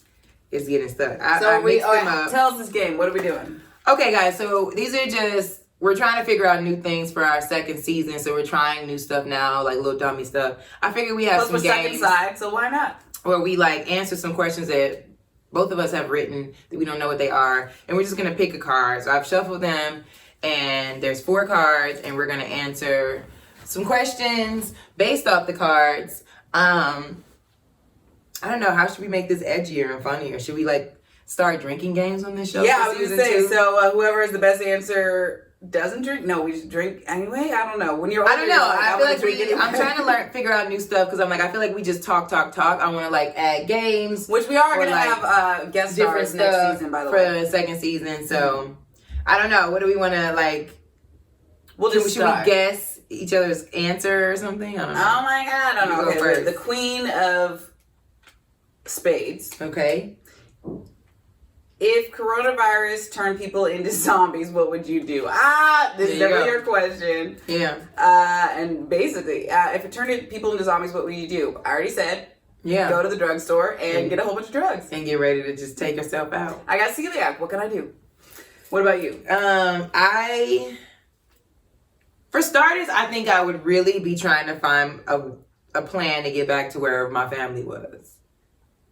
It's getting stuck. I mixed them up. Tell us this game. What are we doing? Okay, guys. So these are just... We're trying to figure out new things for our second season, so we're trying new stuff now, like little dummy stuff. I figure we have some games. Second side, so why not? Where we like answer some questions that both of us have written that we don't know what they are, and we're just gonna pick a card. So I've shuffled them, and there's 4 cards, and we're gonna answer some questions based off the cards. I don't know, how should we make this edgier and funnier? Should we like start drinking games on this show? Yeah, I was gonna say. So whoever has the best answer doesn't drink. No, we just drink anyway. I don't know. When you're older, I don't know. Like, I feel like I'm trying to figure out new stuff because I'm like, I feel like we just talk. I want to like add games, which we are going to have guest stars next season, by the way, for the second season. So I don't know. What do we want to like? Should we guess each other's answer or something? I don't know. Oh my god! I don't know. Okay, the Queen of Spades. Okay. If coronavirus turned people into zombies, what would you do? This is never your question. Yeah. And basically, if it turned people into zombies, what would you do? I already said. Yeah. Go to the drugstore and get a whole bunch of drugs. And get ready to just take yourself out. I got celiac. What can I do? What about you? For starters, I think I would really be trying to find a plan to get back to where my family was.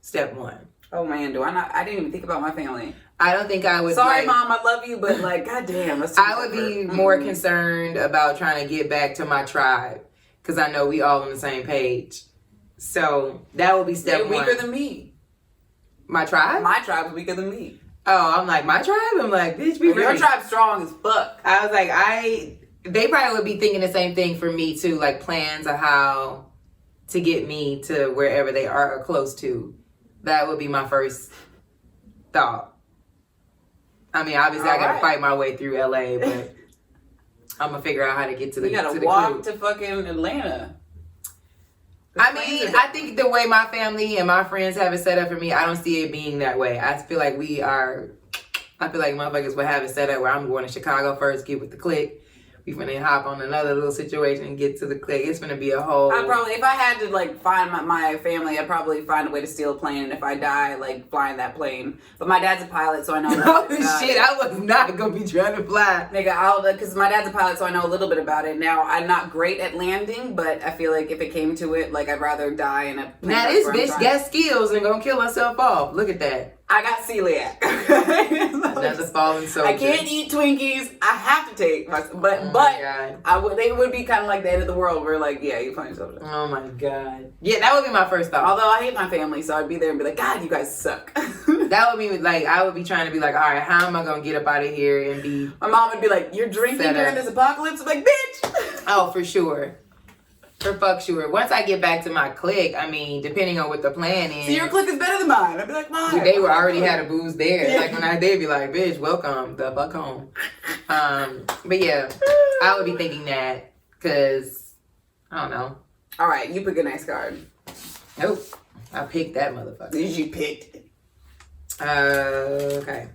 Step 1. Oh man, I didn't even think about my family. I don't think I would. Sorry, Mom, I love you, but like, goddamn. I would be more concerned about trying to get back to my tribe because I know we all on the same page. So that would be step 1. They're weaker than me. My tribe? My tribe is weaker than me. Oh, I'm like, my tribe? I'm like, bitch, be ready. Your tribe's strong as fuck. I was like, they probably would be thinking the same thing for me too, like plans of how to get me to wherever they are or close to. That would be my first thought. I mean, obviously, I gotta fight my way through LA, but I'm gonna figure out how to get to the. You gotta walk to fucking Atlanta. I mean, I think the way my family and my friends have it set up for me, I don't see it being that way. I feel like motherfuckers would have it set up where I'm going to Chicago first, get with the clique. We finna hop on another little situation and get to the clique. It's gonna be a whole... if I had to like find my family, I'd probably find a way to steal a plane. And if I die, like flying that plane. But my dad's a pilot, so I know... Oh shit, I was not gonna be trying to fly. Nigga, because my dad's a pilot, so I know a little bit about it. Now, I'm not great at landing, but I feel like if it came to it, like I'd rather die in a plane. Now this bitch got skills and gonna kill herself off. Look at that. I got celiac. Another fallen soldier. I can't eat Twinkies. I have to take my... They would be kind of like the end of the world where like, yeah, you find yourself. Oh my god. Yeah, that would be my first thought. Although I hate my family, so I'd be there and be like, God, you guys suck. That would be like, I would be trying to be like, all right, how am I going to get up out of here and be... My mom would be like, you're drinking during this apocalypse? I'm like, bitch. Oh, for sure. For fuck sure. Once I get back to my clique, I mean, depending on what the plan is. So your clique is better than mine. I'd be like, mine. They were already had a booze there. Yeah. Like when they'd be like, bitch, welcome the fuck home. But yeah, I would be thinking that because I don't know. All right, you pick a next card. Nope, I picked that motherfucker. You picked it. Okay.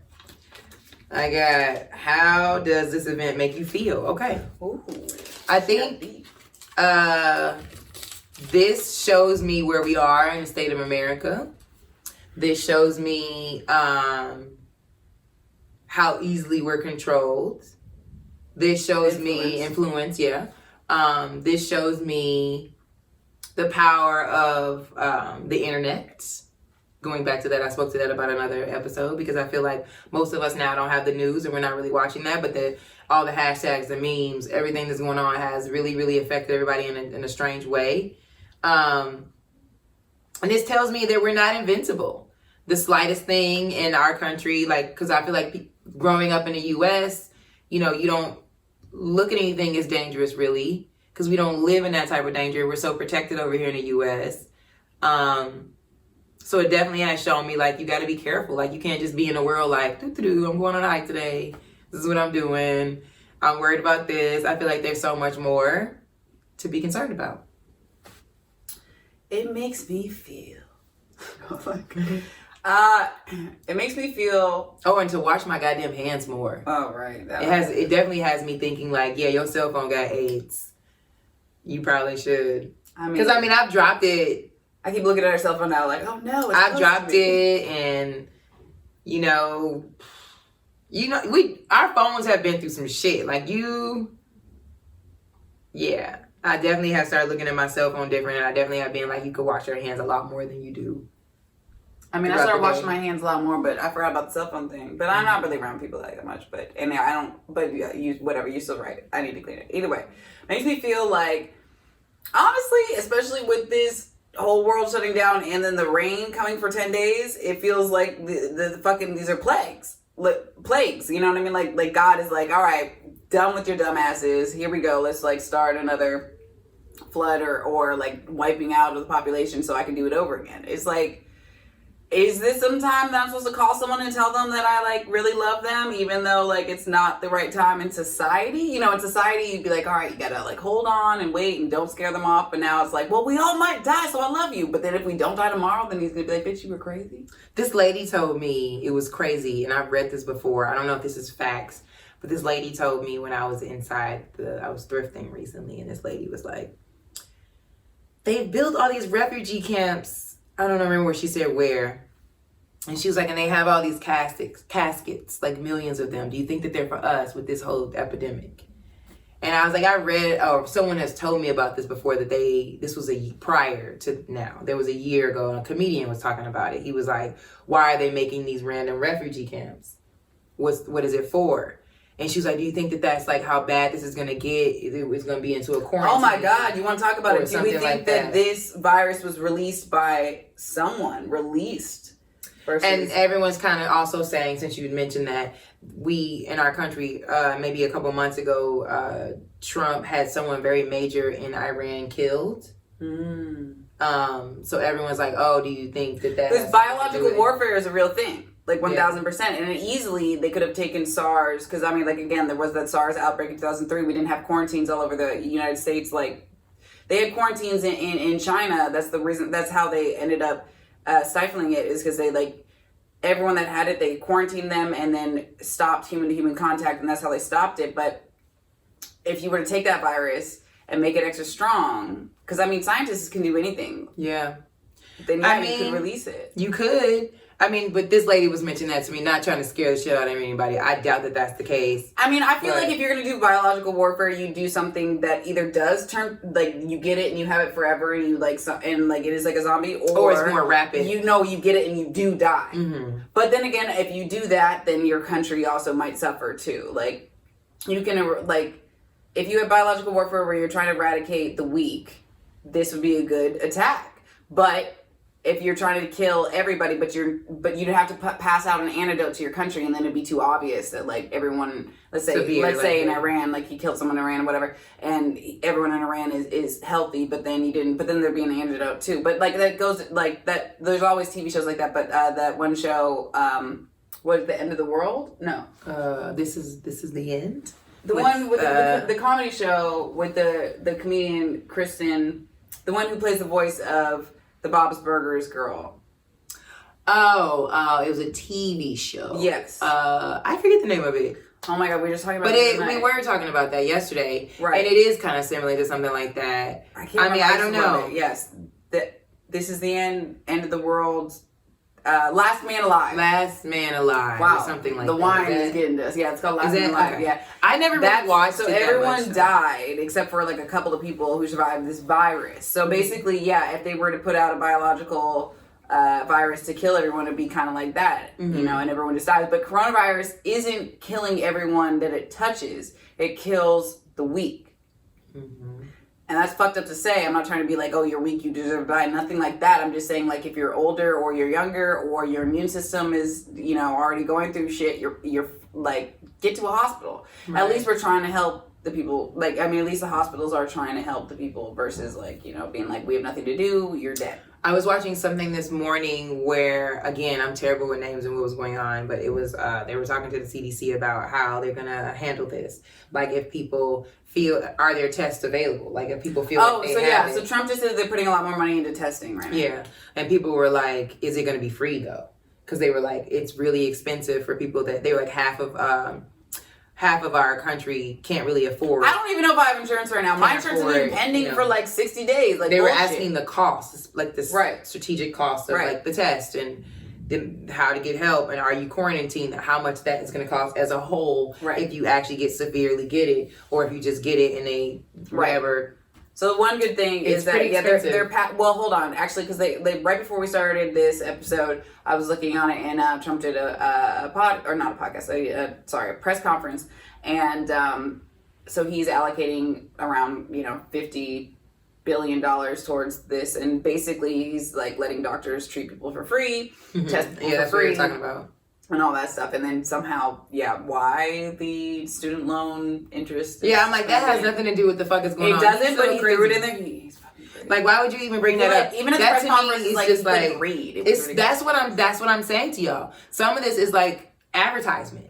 I got, how does this event make you feel? Okay. Ooh, I think this shows me where we are in the state of America. This shows me how easily we're controlled. This shows me influence, yeah. This shows me the power of the internet. Going back to that, I spoke to that about another episode because I feel like most of us now don't have the news and we're not really watching that, but all the hashtags, the memes, everything that's going on has really, really affected everybody in a strange way. And this tells me that we're not invincible. The slightest thing in our country, like, because I feel like growing up in the U.S., you know, you don't look at anything as dangerous really because we don't live in that type of danger. We're so protected over here in the U.S. So it definitely has shown me, like, you got to be careful. Like, you can't just be in the world like, I'm going on a hike today. This is what I'm doing. I'm worried about this. I feel like there's so much more to be concerned about. It makes me feel. It makes me feel. Oh, and to wash my goddamn hands more. Oh, right. It definitely has me thinking, like, yeah, your cell phone got AIDS. You probably should. Because, I've dropped it. I keep looking at our cell phone now like, oh no, I've dropped it, and our phones have been through some shit. Like yeah, I definitely have started looking at my cell phone different, and I definitely have been like, you could wash your hands a lot more than you do. I started washing my hands a lot more, but I forgot about the cell phone thing. But I'm not really around people like that much. You're still right. I need to clean it. Either way, makes me feel like, honestly, especially with this whole world shutting down and then the rain coming for 10 days, it feels like the fucking, these are plagues, you know what I mean? Like God is like, all right, done with your dumbasses. Here we go. Let's like start another flood or like wiping out of the population so I can do it over again. It's like, is this some time that I'm supposed to call someone and tell them that I like really love them, even though like it's not the right time in society? You know, in society, you'd be like, all right, you gotta like hold on and wait and don't scare them off. But now it's like, well, we all might die, so I love you. But then if we don't die tomorrow, then he's gonna be like, bitch, you were crazy. This lady told me it was crazy, and I've read this before. I don't know if this is facts, but this lady told me when I was I was thrifting recently, and this lady was like, they've built all these refugee camps. I don't remember where she said where. And she was like, and they have all these caskets, like millions of them. Do you think that they're for us with this whole epidemic? And I was like, someone has told me about this before, that this was prior to now. There was a year ago, and a comedian was talking about it. He was like, why are they making these random refugee camps? What is it for? And she was like, do you think that that's like how bad this is going to get? It's going to be into a quarantine. Oh my God, you want to talk about it? Do we think like that this virus was released by someone? And everyone's kind of also saying, since you mentioned that, we in our country, maybe a couple months ago, Trump had someone very major in Iran killed. So everyone's like, oh, do you think that because biological warfare is a real thing? Like 1,000%. And easily they could have taken SARS. Because, I mean, like, again, there was that SARS outbreak in 2003. We didn't have quarantines all over the United States. Like, they had quarantines in China. That's the reason. That's how they ended up stifling it, is because they, like, everyone that had it, they quarantined them and then stopped human-to-human contact. And that's how they stopped it. But if you were to take that virus and make it extra strong, because, I mean, scientists can do anything. Yeah. Then, you could release it. You could. I mean, but this lady was mentioning that to me, not trying to scare the shit out of anybody. I doubt that that's the case. I mean, I feel like if you're going to do biological warfare, you do something that either does turn, like, you get it and you have it forever and you, like, and, like, it is like a zombie, or it's more rapid. You know you get it and you do die. Mm-hmm. But then again, if you do that, then your country also might suffer, too. Like, you can, like, if you have biological warfare where you're trying to eradicate the weak, this would be a good attack. But if you're trying to kill everybody, but you'd have to pass out an antidote to your country, and then it'd be too obvious that like everyone, let's say in Iran, like he killed someone in Iran, whatever, and everyone in Iran is healthy, but then you didn't, but then there'd be an antidote too. But like that goes like that. There's always TV shows like that. But that one show, was The End of the World? No. This is the end. The one with the comedy show with the comedian Kristen, the one who plays the voice of the Bob's Burgers girl. Oh, it was a TV show. Yes. I forget the name of it. Oh my God, we were just talking about we were talking about that yesterday. Right. And it is kind of similar to something like that. I don't know. Yes. This is the end of the world. Last Man Alive. Last Man Alive. Wow. Or something like the that. wine is getting to us. Yeah, it's called Last Man Alive. Okay. Yeah. I never really watched so it. So everyone died except for like a couple of people who survived this virus. So basically, yeah, if they were to put out a biological virus to kill everyone, it'd be kind of like that, you know, and everyone just dies. But coronavirus isn't killing everyone that it touches. It kills the weak. And that's fucked up to say. I'm not trying to be like, oh, you're weak, you deserve to die. Nothing like that. I'm just saying, like, if you're older or you're younger or your immune system is, you know, already going through shit, you're like, get to a hospital. Right. At least we're trying to help the people. Like, I mean, at least the hospitals are trying to help the people versus, like, you know, being like, we have nothing to do, you're dead. I was watching something this morning where, again, I'm terrible with names and what was going on, but it was, they were talking to the CDC about how they're going to handle this. Like, if people are there tests available? Like, if people feel like they have it. So Trump just said they're putting a lot more money into testing right now. Yeah. And people were like, is it going to be free, though? Because they were like, it's really expensive for people that, they were like, half of our country can't really afford. I don't even know if I have insurance right now. My insurance has been pending for like 60 days. Like, they were asking the cost, like this right. strategic cost of like the test and then how to get help, and are you quarantined, how much that is going to cost as a whole if you actually severely get it, or if you just get it and they whatever. So the one good thing is that they're well, hold on, actually, because they right before we started this episode, I was looking on it, and Trump did a press conference, and so he's allocating around $50 billion towards this, and basically he's like letting doctors treat people for free, test people for free, what you're talking about. And all that stuff, and then somehow, why the student loan interest? Yeah, I'm like, that has nothing to do with the fuck is going on. It doesn't, but he threw it in there. He's fucking crazy. Like, why would you even bring that up? Even at the press conference, it's like, just like read. That's what I'm saying to y'all. Some of this is like advertisement.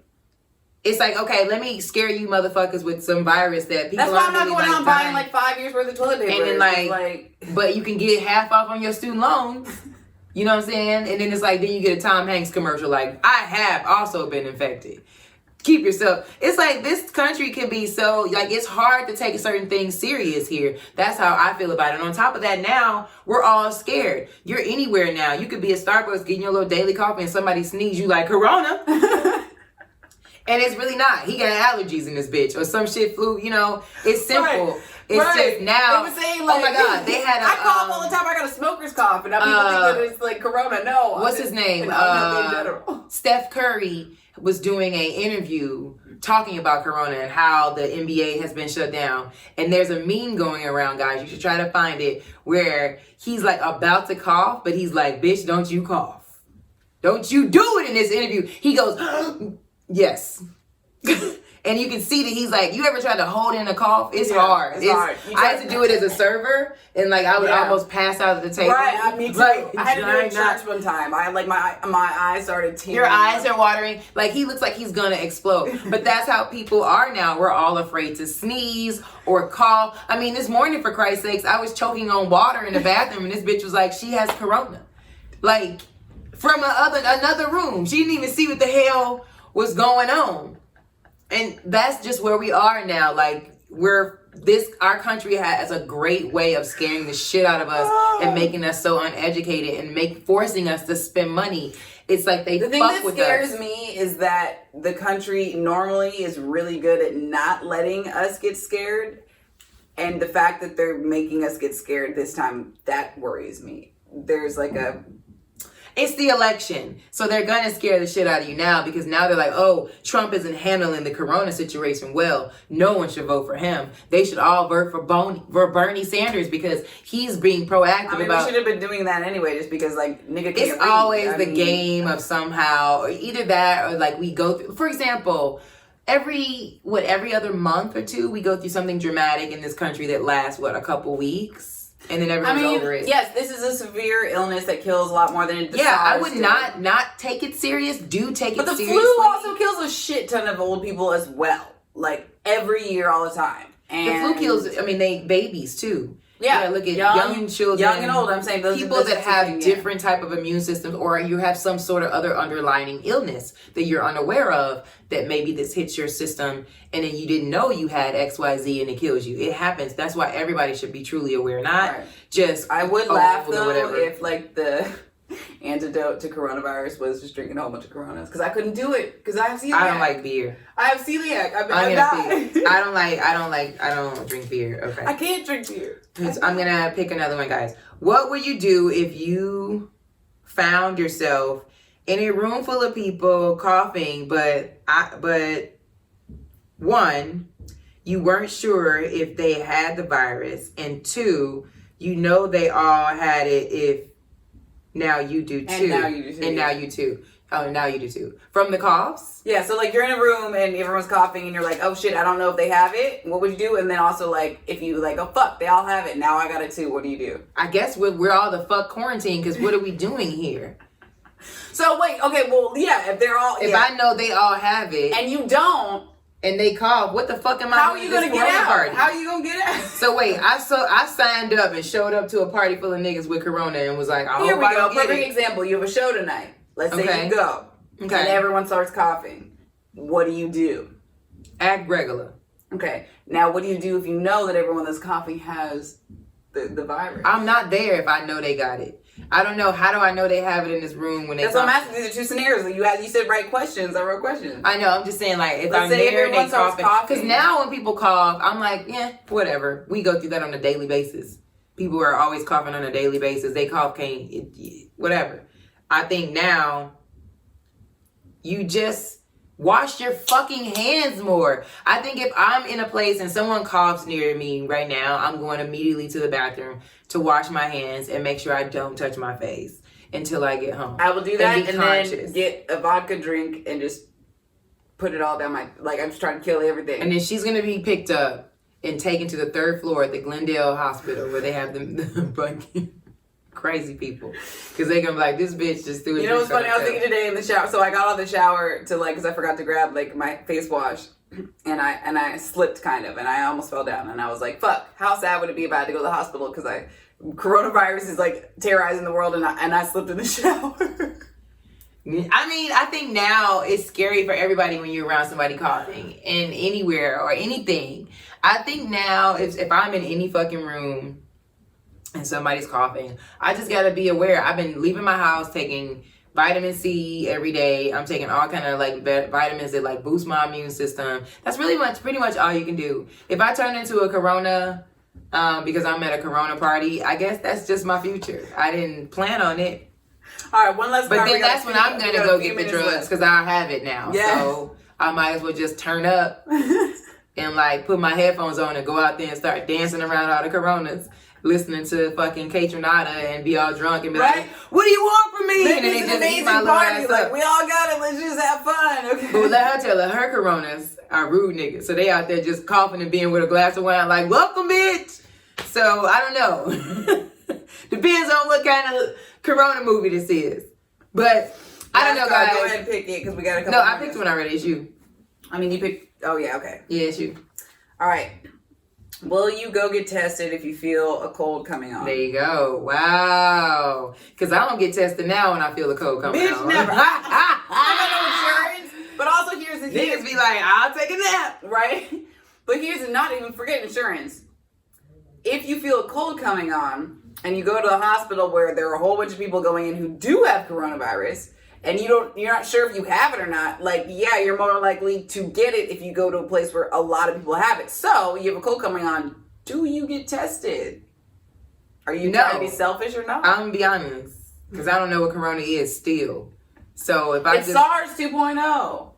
It's like, okay, let me scare you motherfuckers with some virus that people. That's why I'm not really going out buying like 5 years worth of toilet paper. And then but you can get half off on your student loans. You know what I'm saying? And then it's like, then you get a Tom Hanks commercial like, I have also been infected. Keep yourself. It's like, this country can be so, like, it's hard to take certain things serious here. That's how I feel about it. And on top of that, now, we're all scared. You're anywhere now. You could be at Starbucks getting your little daily coffee and somebody sneeze you like, Corona. And it's really not. He got allergies in this bitch or some shit flu, it's simple. Right. It's just now. They were saying, like, oh my God, they had I cough all the time. I got a smoker's cough, and now people think that it's like Corona. No. What's his name? Steph Curry was doing an interview talking about Corona and how the NBA has been shut down. And there's a meme going around, guys. You should try to find it, where he's like about to cough, but he's like, bitch, don't you cough. Don't you do it in this interview. He goes, yes. And you can see that he's like, you ever tried to hold in a cough? It's hard. It's hard. I had to do it as a server, and like I would almost pass out at the table. Right, me too. Like, I had to do it in church one time. I like my eyes started tearing. Your eyes are watering. Like, he looks like he's gonna explode. But that's how people are now. We're all afraid to sneeze or cough. I mean, this morning, for Christ's sakes, I was choking on water in the bathroom, and this bitch was like, she has Corona. Like, from another room. She didn't even see what the hell was going on. And that's just where we are now. Like, our country has a great way of scaring the shit out of us and making us so uneducated and forcing us to spend money. It's like the thing that scares me is that the country normally is really good at not letting us get scared, and the fact that they're making us get scared this time, that worries me. There's like a. It's the election. So they're going to scare the shit out of you now because now they're like, oh, Trump isn't handling the corona situation well. No one should vote for him. They should all vote for Bernie Sanders because he's being proactive we should have been doing that anyway just because, like, nigga can't It's always the game of somehow, or either that or, like, we go through, for example, every other month or two, we go through something dramatic in this country that lasts, a couple weeks? And then everyone's over it. Yes, this is a severe illness that kills a lot more than it does. Yeah, I would not take it serious. Do take it seriously. But the flu also kills a shit ton of old people as well. Like, every year, all the time. And the flu kills, they babies too. Yeah, look at young children. Young and old, I'm saying. People that have different type of immune systems, or you have some sort of other underlying illness that you're unaware of, that maybe this hits your system and then you didn't know you had XYZ and it kills you. It happens. That's why everybody should be truly aware, not just... I would laugh, though, if, like, the antidote to coronavirus was just drinking a whole bunch of Coronas, because I couldn't do it because I have celiac. I don't like beer. I have celiac. I don't drink beer. Okay. I can't drink beer. I'm gonna pick another one, guys. What would you do if you found yourself in a room full of people coughing, but one, you weren't sure if they had the virus, and two, you know they all had it if now you do too. And now you do too. And now you too. Oh, now you do too. From the coughs? Yeah, so like you're in a room and everyone's coughing and you're like, oh shit, I don't know if they have it. What would you do? And then also like, if you like, oh fuck, they all have it. Now I got it too. What do you do? I guess we're all the fuck quarantine because what are we doing here? So wait, okay, well, yeah, if they're all... If I know they all have it... And you don't... And they cough, what the fuck am I How are you gonna get out? Party? How are you gonna get out? So wait, I signed up and showed up to a party full of niggas with corona and was like, Here we go. Perfect example. You have a show tonight. Let's say you go. Okay. And everyone starts coughing. What do you do? Act regular. Okay. Now, what do you do if you know that everyone that's coughing has the virus? I'm not there if I know they got it. I don't know. How do I know they have it in this room when they... That's what I'm asking. These are two scenarios. You said write questions. I wrote questions. I know. I'm just saying, like, if I'm there and they coughing. Because now when people cough, I'm like, yeah, whatever. We go through that on a daily basis. People are always coughing on a daily basis. They cough, whatever. I think now you just wash your fucking hands more. I think if I'm in a place and someone coughs near me right now, I'm going immediately to the bathroom to wash my hands and make sure I don't touch my face until I get home. I will do that and then get a vodka drink and just put it all down my... Like, I'm just trying to kill everything. And then she's going to be picked up and taken to the 3rd floor at the Glendale Hospital where they have the crazy people. Because they're going to be like, this bitch just threw it. You know what's funny? I was thinking today in the shower. So I got out of the shower to like, because I forgot to grab like my face wash. And I slipped kind of, and I almost fell down. And I was like, fuck, how sad would it be if I had to go to the hospital because coronavirus is like terrorizing the world and I slipped in the shower. I mean, I think now it's scary for everybody when you're around somebody coughing and anywhere or anything. I think now if I'm in any fucking room and somebody's coughing, I just gotta be aware. I've been leaving my house taking vitamin C every day. I'm taking all kind of like vitamins that like boost my immune system. That's pretty much all you can do. If I turn into a corona because I'm at a corona party, I guess that's just my future. I didn't plan on it. All right, one last. But then that's when I'm gonna go get the drugs because I have it now. Yeah. So I might as well just turn up and like put my headphones on and go out there and start dancing around all the coronas, listening to fucking K-Tronada and be all drunk and be like, what do you want from me? And then they just eat my little ass up. Like, we all got it, let's just have fun, okay? But let her tell her coronas are rude niggas. So they out there just coughing and being with a glass of wine like, welcome, bitch. So I don't know. Depends on what kind of corona movie this is. But I don't know, guys. Go ahead and pick it because we got a couple. No, I picked one already. It's you. I mean, you picked... Oh, yeah, okay. Yeah, it's you. All right. Will you go get tested if you feel a cold coming on? There you go. Wow. Because I don't get tested now when I feel a cold coming on. Bitch, never. I got no insurance. But also, here's the thing. Niggas be like, I'll take a nap. Right? But here's the... Not even forget insurance. If you feel a cold coming on and you go to the hospital where there are a whole bunch of people going in who do have coronavirus and you're not sure if you have it or not, like, yeah, you're more likely to get it if you go to a place where a lot of people have it. So you have a cold coming on. Do you get tested? Are you trying to be selfish or not? I'm gonna be honest. Because I don't know what corona is still. So if it's SARS 2.0.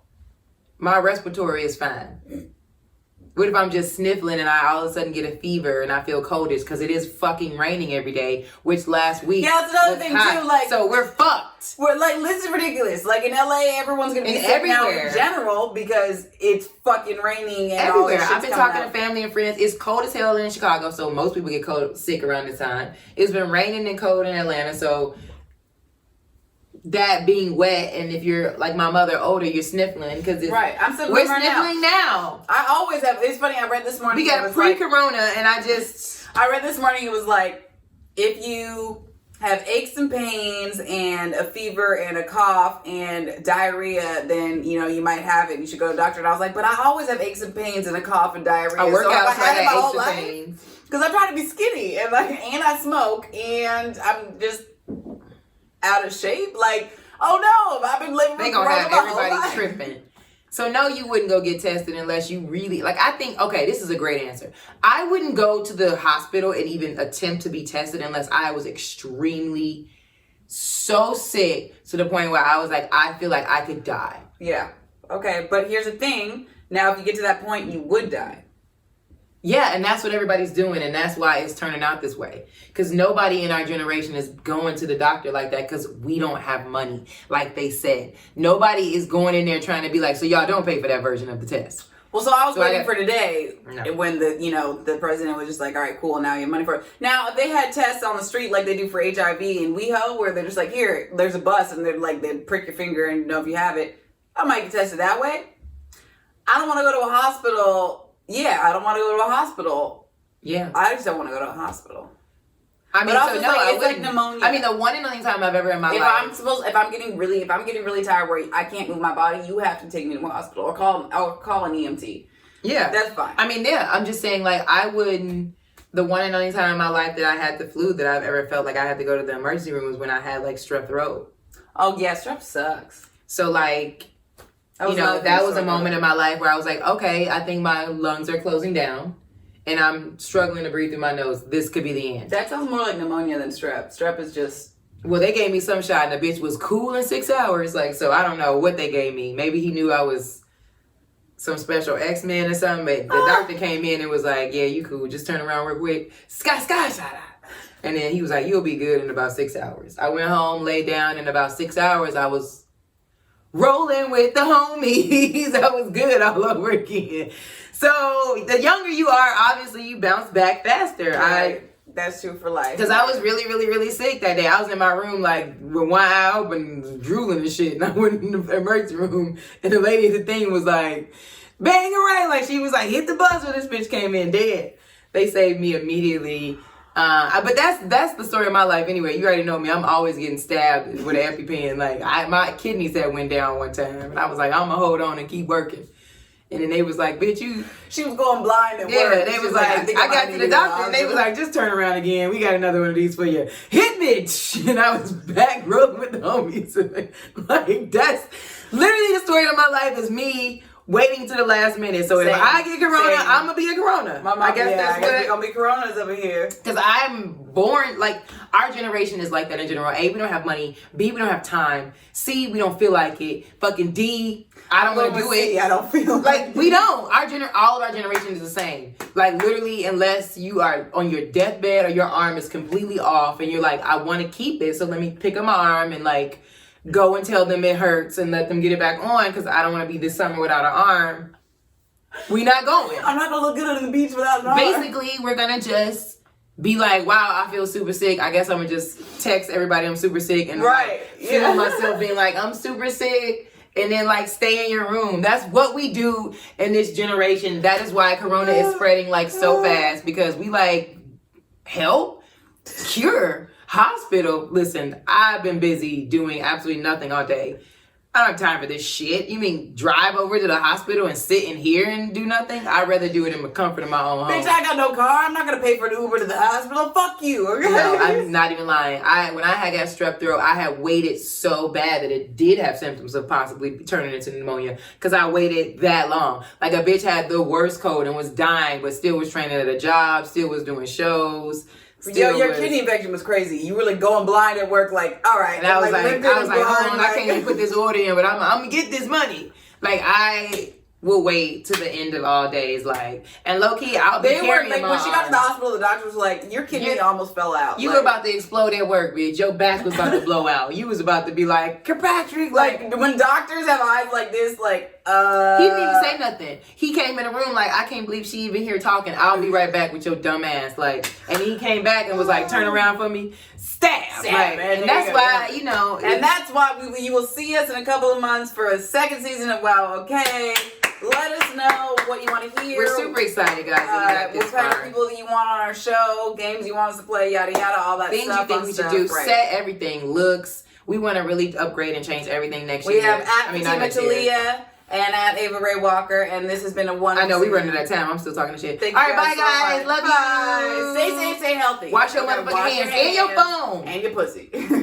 My respiratory is fine. What if I'm just sniffling and I all of a sudden get a fever and I feel coldish because it is fucking raining every day, which last week that's another thing hot. too. Like, so we're fucked. We're like, this is ridiculous. Like in LA, everyone's gonna be sick everywhere now in general because it's fucking raining and everywhere. all I've been talking to family and friends. It's cold as hell in Chicago, so most people get sick around this time. It's been raining and cold in Atlanta, so that being wet, and if you're like my mother older, you're sniffling because right. I'm sniffling we're sniffling now. I always have. It's funny. I read this morning. We got pre-corona, and I read this morning. It was like if you have aches and pains and a fever and a cough and diarrhea, then you might have it. You should go to the doctor. And I was like, but I always have aches and pains and a cough and diarrhea. I work out I had it my whole life because I'm trying to be skinny and I smoke and I'm just out of shape. Like, oh no, I've been living. They gonna have everybody tripping. So no, you wouldn't go get tested unless you really I think, okay, this is a great answer. I wouldn't go to the hospital and even attempt to be tested unless I was extremely so sick to the point where I was like, I feel like I could die. Yeah. Okay, but here's the thing. Now, if you get to that point, you would die. Yeah, and that's what everybody's doing, and that's why it's turning out this way. Because nobody in our generation is going to the doctor like that because we don't have money, like they said. Nobody is going in there trying to be like, so y'all don't pay for that version of the test. Well, so I was waiting for today when the president was just like, all right, cool, now you have money for it. Now, if they had tests on the street like they do for HIV in WeHo, where they're just like, here, there's a bus, and they're like, they prick your finger and know if you have it, I might get tested that way. I don't want to go to a hospital. Yeah, I don't want to go to a hospital. Yeah. I just don't want to go to a hospital. I mean, it's like pneumonia. I mean, the one and only time I've ever in my life. If I'm getting really tired where I can't move my body, you have to take me to a hospital or call an EMT. Yeah. That's fine. I mean, yeah, I'm just saying, like, I wouldn't, the one and only time in my life that I had the flu that I've ever felt like I had to go to the emergency room was when I had, like, strep throat. Oh, yeah, strep sucks. So, like, that was a moment in my life where I was like, okay, I think my lungs are closing down and I'm struggling to breathe through my nose. This could be the end. That sounds more like pneumonia than strep. Strep is just... Well, they gave me some shot and the bitch was cool in 6 hours. Like, so I don't know what they gave me. Maybe he knew I was some special X-Men or something, but the doctor came in and was like, yeah, you cool. Just turn around real quick. Sky, shut up. And then he was like, you'll be good in about 6 hours. I went home, laid down. In about 6 hours, I was rolling with the homies. I was good all over again. So the younger you are, obviously you bounce back faster. Right. That's true for life. Because I was really, really, really sick that day. I was in my room like with one eye open, drooling and shit. And I went in the emergency room and the lady at the thing was like, bang away. Like she was like, hit the buzzer. This bitch came in dead. They saved me immediately. But that's the story of my life anyway. You already know me. I'm always getting stabbed with an EpiPen. Like my kidneys had went down one time, and I was like, I'm gonna hold on and keep working. And then they was like, bitch, she was going blind at work. Yeah, they was like, I got to the doctor, and they was like, just turn around again. We got another one of these for you. Hit bitch. And I was back rolling with the homies. Like that's literally the story of my life is me waiting to the last minute. So if I get corona, I'm gonna be a corona. I guess that's what we're gonna be coronas over here. Because I'm born, like, our generation is like that in general. A, we don't have money. B, we don't have time. C, we don't feel like it. Fucking D, I don't want to do it. I don't feel like we don't. All of our generation is the same. Like literally, unless you are on your deathbed or your arm is completely off, and you're like, I want to keep it, so let me pick up my arm and like go and tell them it hurts and let them get it back on because I don't want to be this summer without an arm. We not going. I'm not gonna look good on the beach without an arm. Basically, we're gonna just be like, wow, I feel super sick. I guess I'm gonna just text everybody I'm super sick and feel myself being like, I'm super sick, and then like stay in your room. That's what we do in this generation. That is why corona is spreading like so fast, because we like help, cure, hospital. Listen, I've been busy doing absolutely nothing all day. I don't have time for this shit. You mean drive over to the hospital and sit in here and do nothing? I'd rather do it in the comfort of my own home. Bitch, I got no car. I'm not going to pay for an Uber to the hospital. Fuck you, okay? No, I'm not even lying. When I had got strep throat, I had waited so bad that it did have symptoms of possibly turning into pneumonia because I waited that long. Like a bitch had the worst cold and was dying, but still was training at a job, still was doing shows. Your kidney infection was crazy. You were like going blind at work, like, all right. And I was like, hold on, I can't even put this order in, but I'm gonna get this money. Like, I will wait to the end of all days, like, and low key, I'll be carrying like, when she got to the hospital, the doctor was like, your kidney almost fell out. You were about to explode at work, bitch. Your back was about to blow out. You was about to be like, Kirkpatrick, like when doctors have eyes like this, like, He didn't even say nothing. He came in the room like, I can't believe she even here talking. I'll be right back with your dumb ass. Like, and he came back and was like, turn around for me. Stab. Like, and that's why, you know. And that's why you will see us in a couple of months for a second season of Wow, Okay. Let us know what you want to hear. We're super excited, guys. What kind of people that you want on our show, games you want us to play, yada yada, all that things stuff. Things you think we should do. Right. Set everything, looks. We want to really upgrade and change everything next year. We have at Fatima Talia and at Ava Ray Walker, and this has been a wonderful. I know we running out of time. I'm still talking shit. Thank all right, bye guys. Love you. Stay safe, stay healthy. Wash your motherfucking hands and your phone and your pussy.